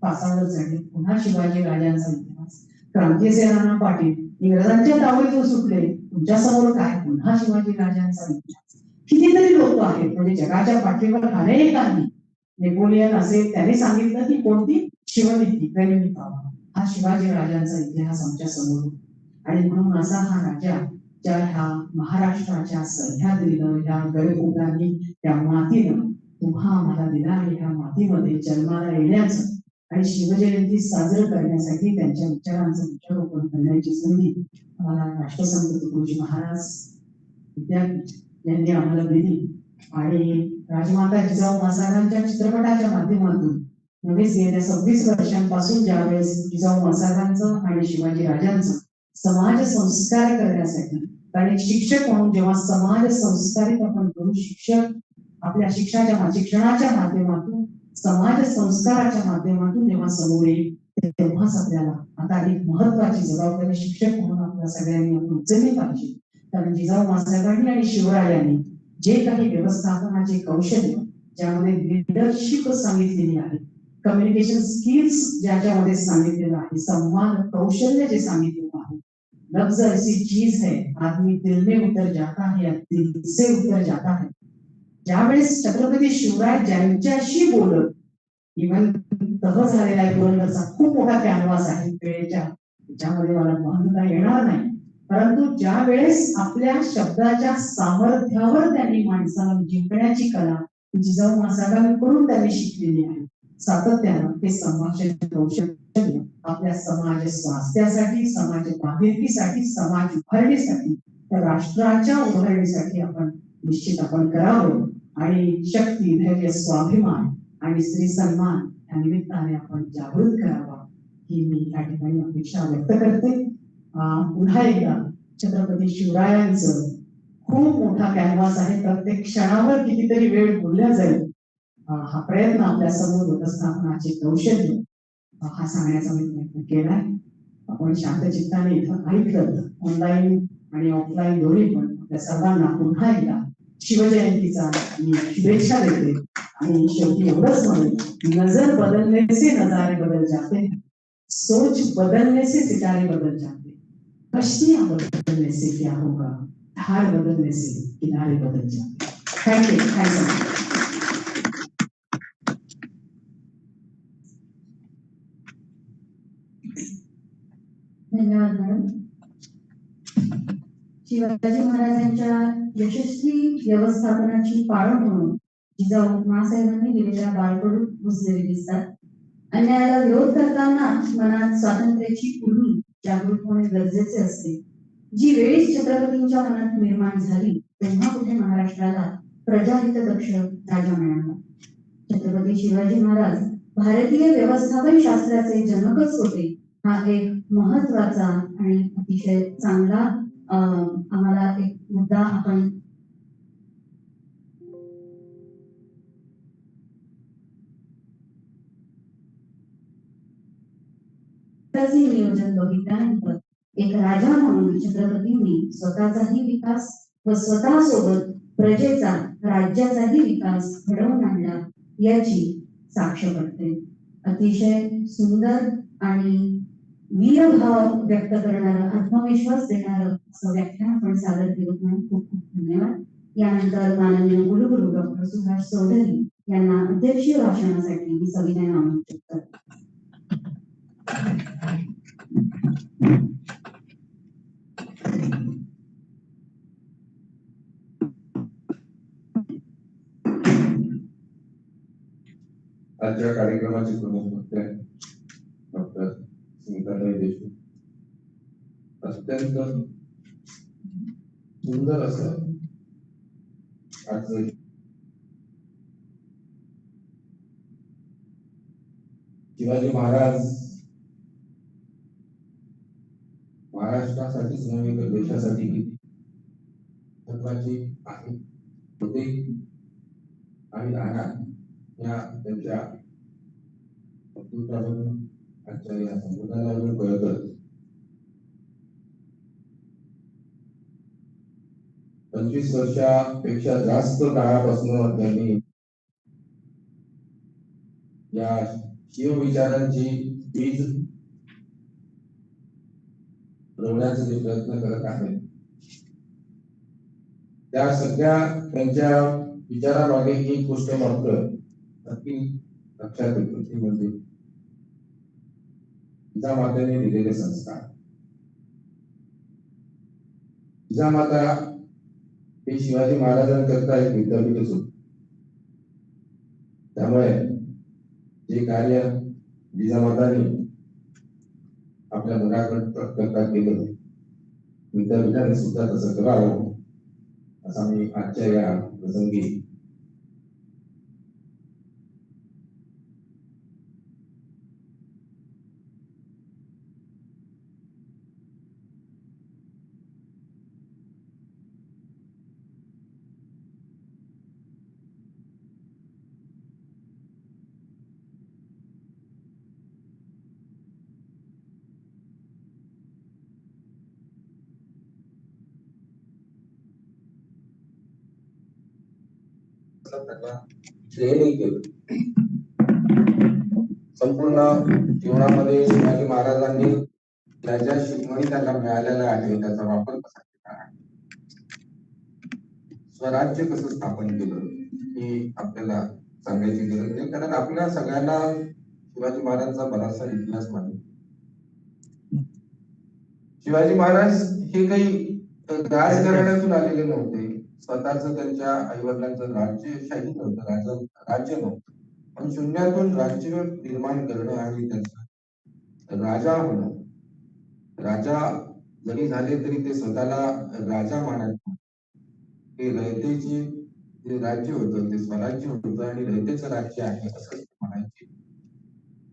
पासावर चढले, पुन्हा शिवाजी राजांचा इतिहास, क्रांतीचे राणा पाटील इंग्रजांच्या तावडीतून सुटले, तुमच्या समोर काय, पुन्हा शिवाजी राजांचा इतिहास. कितीतरी लोक आहेत म्हणजे जगाच्या पाठीवर अनेकांनी, नेपोलियन असेल त्याने सांगितलं की कोणती शिवनीती गनिमी पावा, हा शिवाजी राजांचा इतिहास आमच्या समोर. आणि म्हणून असा हा राजा ज्या ह्या महाराष्ट्राच्या सह्याद्रीनं ह्या गडकोटांनी त्या मातीनं तुम्हा आम्हाला दिला आणि ह्या मातीमध्ये जन्माला येण्याचं आणि शिवजयंती साजरी करण्यासाठी त्यांच्या विचारांचं वृक्षारोपण करण्याची संधी आम्हाला राष्ट्रसंत तुकडोजी महाराज विद्यापीठ यांनी आम्हाला दिली. आणि राजमाता जिजाऊ मासाहेबांच्या चित्रपटाच्या माध्यमातून नव्हेच गेल्या 26 वर्षांपासून ज्यावेळेस जिजाऊ मासाहेबांचं आणि शिवाजी राजांचं समाज संस्कार करण्यासाठी, कारण एक शिक्षक म्हणून जेव्हा समाज संस्कारित आपण करू, शिक्षक आपल्या शिक्षणाच्या माध्यमातून समाज संस्काराच्या माध्यमातून जेव्हा समोर येईल तेव्हाच आपल्याला आता एक महत्वाची जबाबदारी शिक्षक म्हणून आपल्या सगळ्यांनी उचलली पाहिजे. कारण जिजाऊ मासाहेबांनी आणि शिवरायांनी जे काही व्यवस्थापनाचे कौशल्य ज्यामध्ये लीडरशिप सांगितलेली आहे, कम्युनिकेशन स्किल्स ज्याच्यामध्ये सांगितलेलं आहे, संवाद कौशल्य जे सांगितलेलं आहे, लफ्ज ऐसी चीज है आदमी दिल में उतर जाता है, दिल से उतर जाता है. ज्यावेळेस छत्रपती शिवराय ज्यांच्याशी बोलत, इव्हन तह झालेला आहे पुरंदरचा खूप मोठा कॅनव्हास आहे वेळेच्या, ज्यामध्ये मला म्हणता येणार नाही, परंतु ज्या वेळेस आपल्या शब्दाच्या सामर्थ्यावर त्यांनी माणसाला जिंकण्याची कला जिजाऊ मासाहेबांकडून त्यांनी शिकलेली आहे. सातत्यानं ते संभाषण कौशल्य आपल्या समाज स्वास्थ्यासाठी, समाज बांधिलकीसाठी, समाज उभारणीसाठी, राष्ट्राच्या उभारणीसाठी आपण निश्चित आपण करावं. आणि शक्ती, धैर्य, स्वाभिमान आणि स्त्री सन्मान या निमित्ताने आपण जागृत करावा ही मी या ठिकाणी अपेक्षा व्यक्त करते. पुन्हा एकदा छत्रपती शिवरायांचं खूप मोठा कॅनव्हास आहे. प्रत्येक क्षणावर कितीतरी वेळ बोलल्या जाईल. हा प्रयत्न आपल्या समोर व्यवस्थापनाचे कौशल्य हा सांगण्याचा मी प्रयत्न केलाय. आपण शांत चित्ताने इथं ऐकलं. ऑनलाईन आणि ऑफलाईन दोन्ही पण आपल्या सर्वांना पुन्हा एकदा शिवजयंतीचा मी शुभेच्छा देते. आणि शेवटी एवढंच म्हणेन, नजर बदलने से नजारे बदल जाते, सोच बदलने से सितारे बदल जाते, कश्तियां बदलने से क्या होगा, धार बदलने से किनारे बदल जाते. थँक्यू. थँक्यू. धन्यवाद मॅडम. शिवाजी महाराजांच्या यशस्वी व्यवस्थापनाची पाळण म्हणून जिजाऊ मासाहेबांनी दिलेल्या बाळकडून रुजलेले दिसतात. अन्यायाला विरोध करताना मनात स्वातंत्र्याची उर्मी जागृत होणे गरजेचे असते. जी वेळी छत्रपतींच्या मनात निर्माण झाली तेव्हा कुठे महाराष्ट्राला प्रजाहितदक्ष राजा मिळाला. छत्रपती शिवाजी महाराज भारतीय व्यवस्थापन शास्त्राचे जनकच होते. हा एक महत्वाचा आणि अतिशय चांगला आम्हाला एक मुद्दा आपण नियोजन बघितल्यानंतर एक राजा म्हणून छत्रपतींनी स्वतःचाही विकास व स्वतःसोबत प्रजेचा, राज्याचाही विकास घडवून आणला याची साक्ष पडते. अतिशय सुंदर आणि वीरभाव व्यक्त करणारं, आत्मविश्वास देणारं असं व्याख्यान आपण सादर केलं म्हणून खूप खूप धन्यवाद. यानंतर माननीय कुलगुरू डॉक्टर सुभाष चौधरी यांना अध्यक्षीय भाषणासाठी मी सविनय आमंत्रित करते. आजच्या कार्यक्रमाचे प्रमुख वक्ते डॉक्टर स्मिताताई देशमुख. अत्यंत सुंदर असं आज शिवाजी महाराज महाराष्ट्रासाठीच नव्हे तर देशासाठी किती महत्वाची आहे होते आणि राहणार या त्यांच्या वक्तृत्वावरून आजच्या या संबोधनावरून कळतच. 25 वर्षापेक्षा जास्त काळापासून त्यांनी या शिवविचारांची बीज रोवण्याचे जे प्रयत्न करत आहेत त्या सगळ्या त्यांच्या विचारामागे एक गोष्ट मात्र नक्की लक्षात येतो ती म्हणजे जिजामातेने दिलेले संस्कार. जिजामाता हे शिवाजी महाराजांकरता एक विद्यापीठच होते. त्यामुळे जे कार्य जिजामातांनी आपल्या मुलाकरता केलं विद्यापीठाने सुद्धा तसं करावं असा मी आजच्या या प्रसंगी केलं. संपूर्ण जीवनामध्ये शिवाजी महाराजांनी ज्या ज्या शिकवणी त्यांना मिळालेल्या आहे त्याचा वापर कसा केला आहे, स्वराज्य कसं स्थापन केलं हे आपल्याला सांगायची गरज नाही, कारण आपल्या सगळ्यांना शिवाजी महाराजांचा बराचसा इतिहास माहिती. शिवाजी महाराज हे काही राजघराण्यातून आलेले नव्हते. स्वतःच त्यांच्या आईवडिलांचं राज्यशाही नव्हतं, राज्य नव्हतं, पण शून्यातून राज्य निर्माण करणं आणि त्याचा राजा होणं. राजा जरी झाले तरी ते स्वतःला राजा मानायचे. हे रयतेचे जे राज्य होतं ते स्वराज्य होतं आणि रयतेचं राज्य आहे असं म्हणायचे.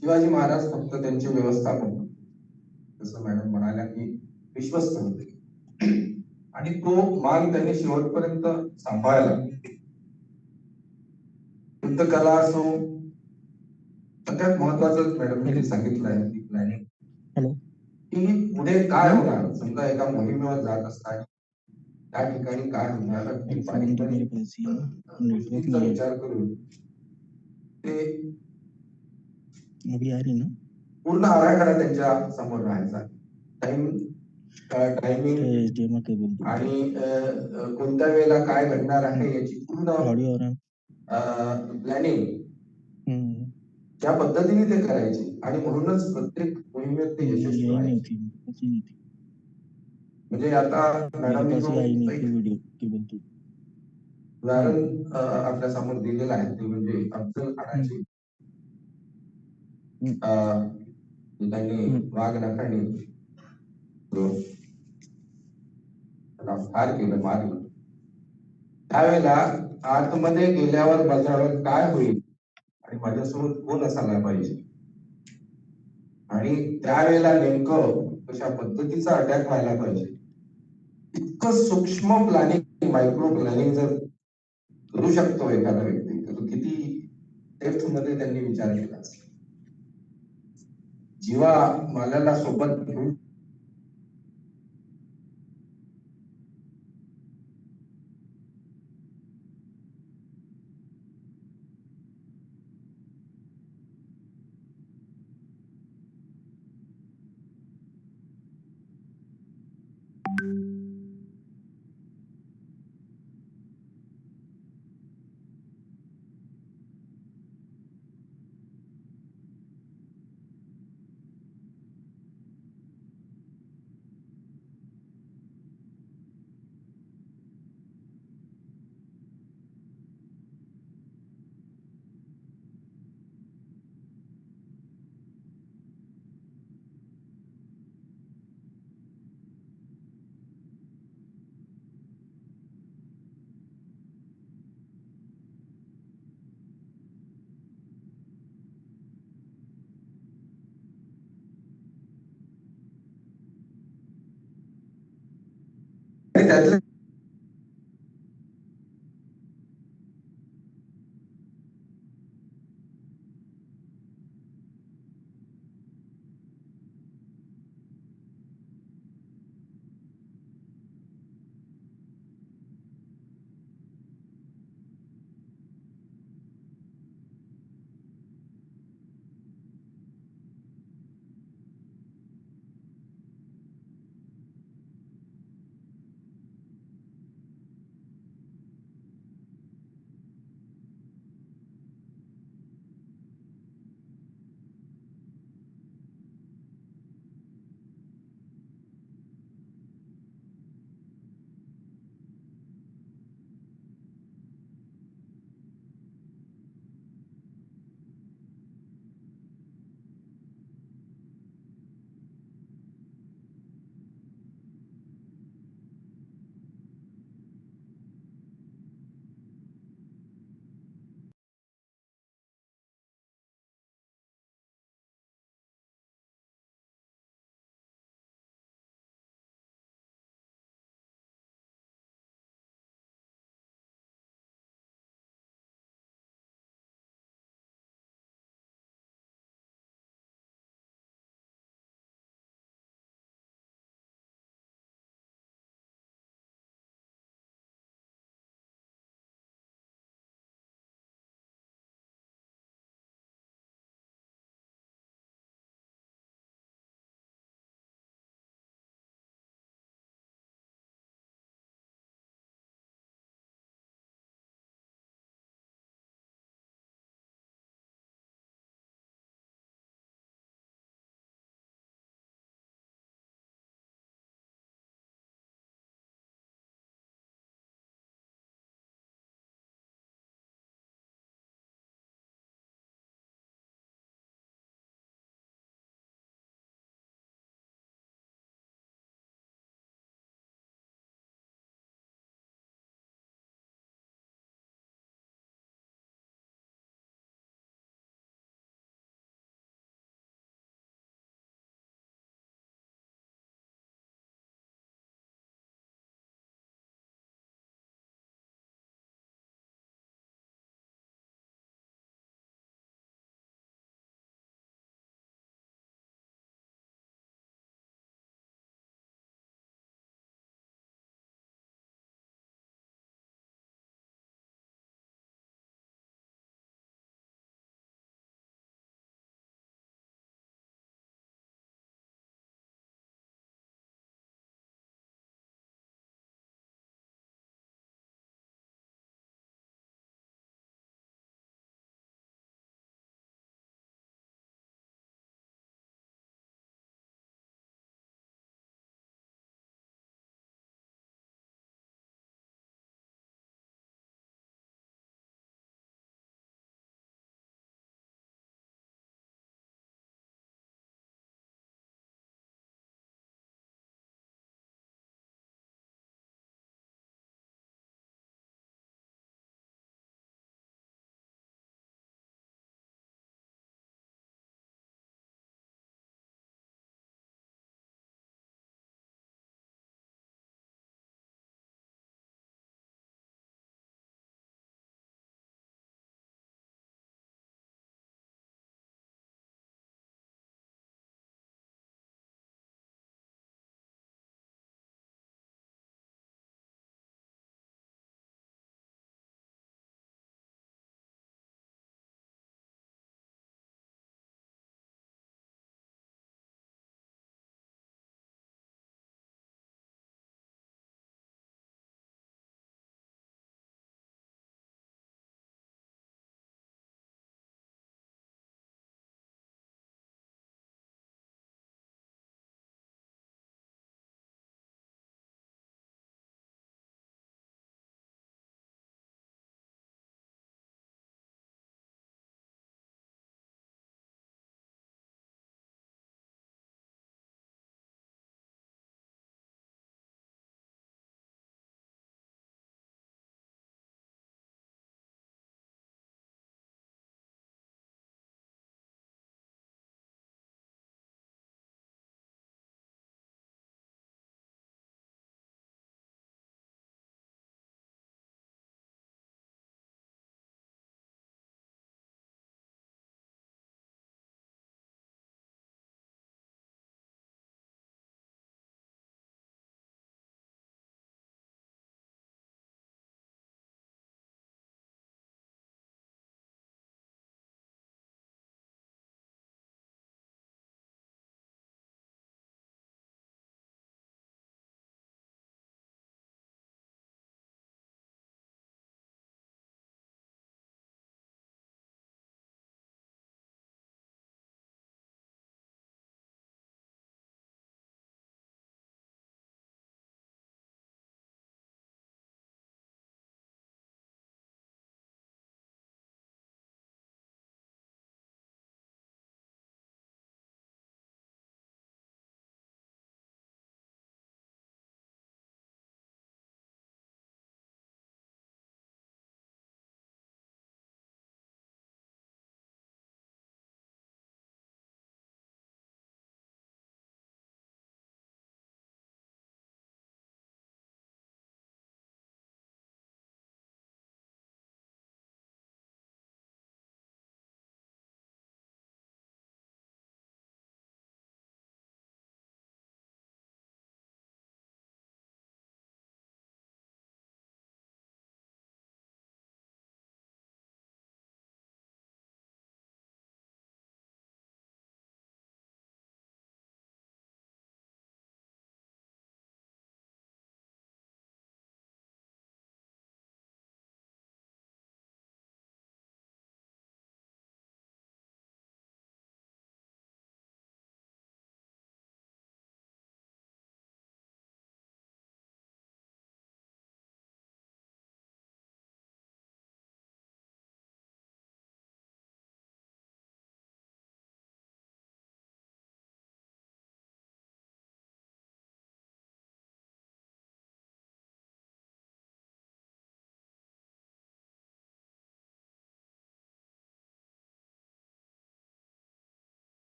शिवाजी महाराज फक्त त्यांचे व्यवस्थापक होते, जसं मॅडम म्हणाल्या की विश्वस्त होते, आणि तो मान त्यांनी शेवटपर्यंत सांभाळला. युद्ध कला असो, सगळ्यात महत्वाचं मॅडमने सांगितलं आहे की प्लॅनिंग, की पुढे काय होणार. समजा एका मोहिमेवर जात असताना त्या ठिकाणी काय होणार, अगदी बारीक बारीक गोष्टींचा विचार करून ते पूर्ण आराखडा त्यांच्या समोर राहायचा. टायमिंग आणि कोणत्या वेळेला काय घडणार आहे याची पूर्ण प्लॅनिंग त्या पद्धतीने ते करायचे, आणि म्हणूनच प्रत्येक मोहिमेत ते यशस्वी व्हायचे. म्हणजे आता मॅडम उदाहरण आपल्या समोर दिलेलं आहे ते म्हणजे अफजल खानाचे त्यांनी वाघ नखाने ठार केलं, मारलं. त्यावेळेला आतमध्ये गेल्यावर बघावं काय होईल आणि माझ्यासोबत कोण असायला पाहिजे, आणि त्यावेळेला नेमकं कशा पद्धतीचा अटॅक व्हायला पाहिजे, इतकं सूक्ष्म प्लॅनिंग, मायक्रो प्लॅनिंग जर करू शकतो एखादा व्यक्ती, तर किती डेप्थ मध्ये त्यांनी विचार केला. जीवा मालाला सोबत घेऊन त्यातले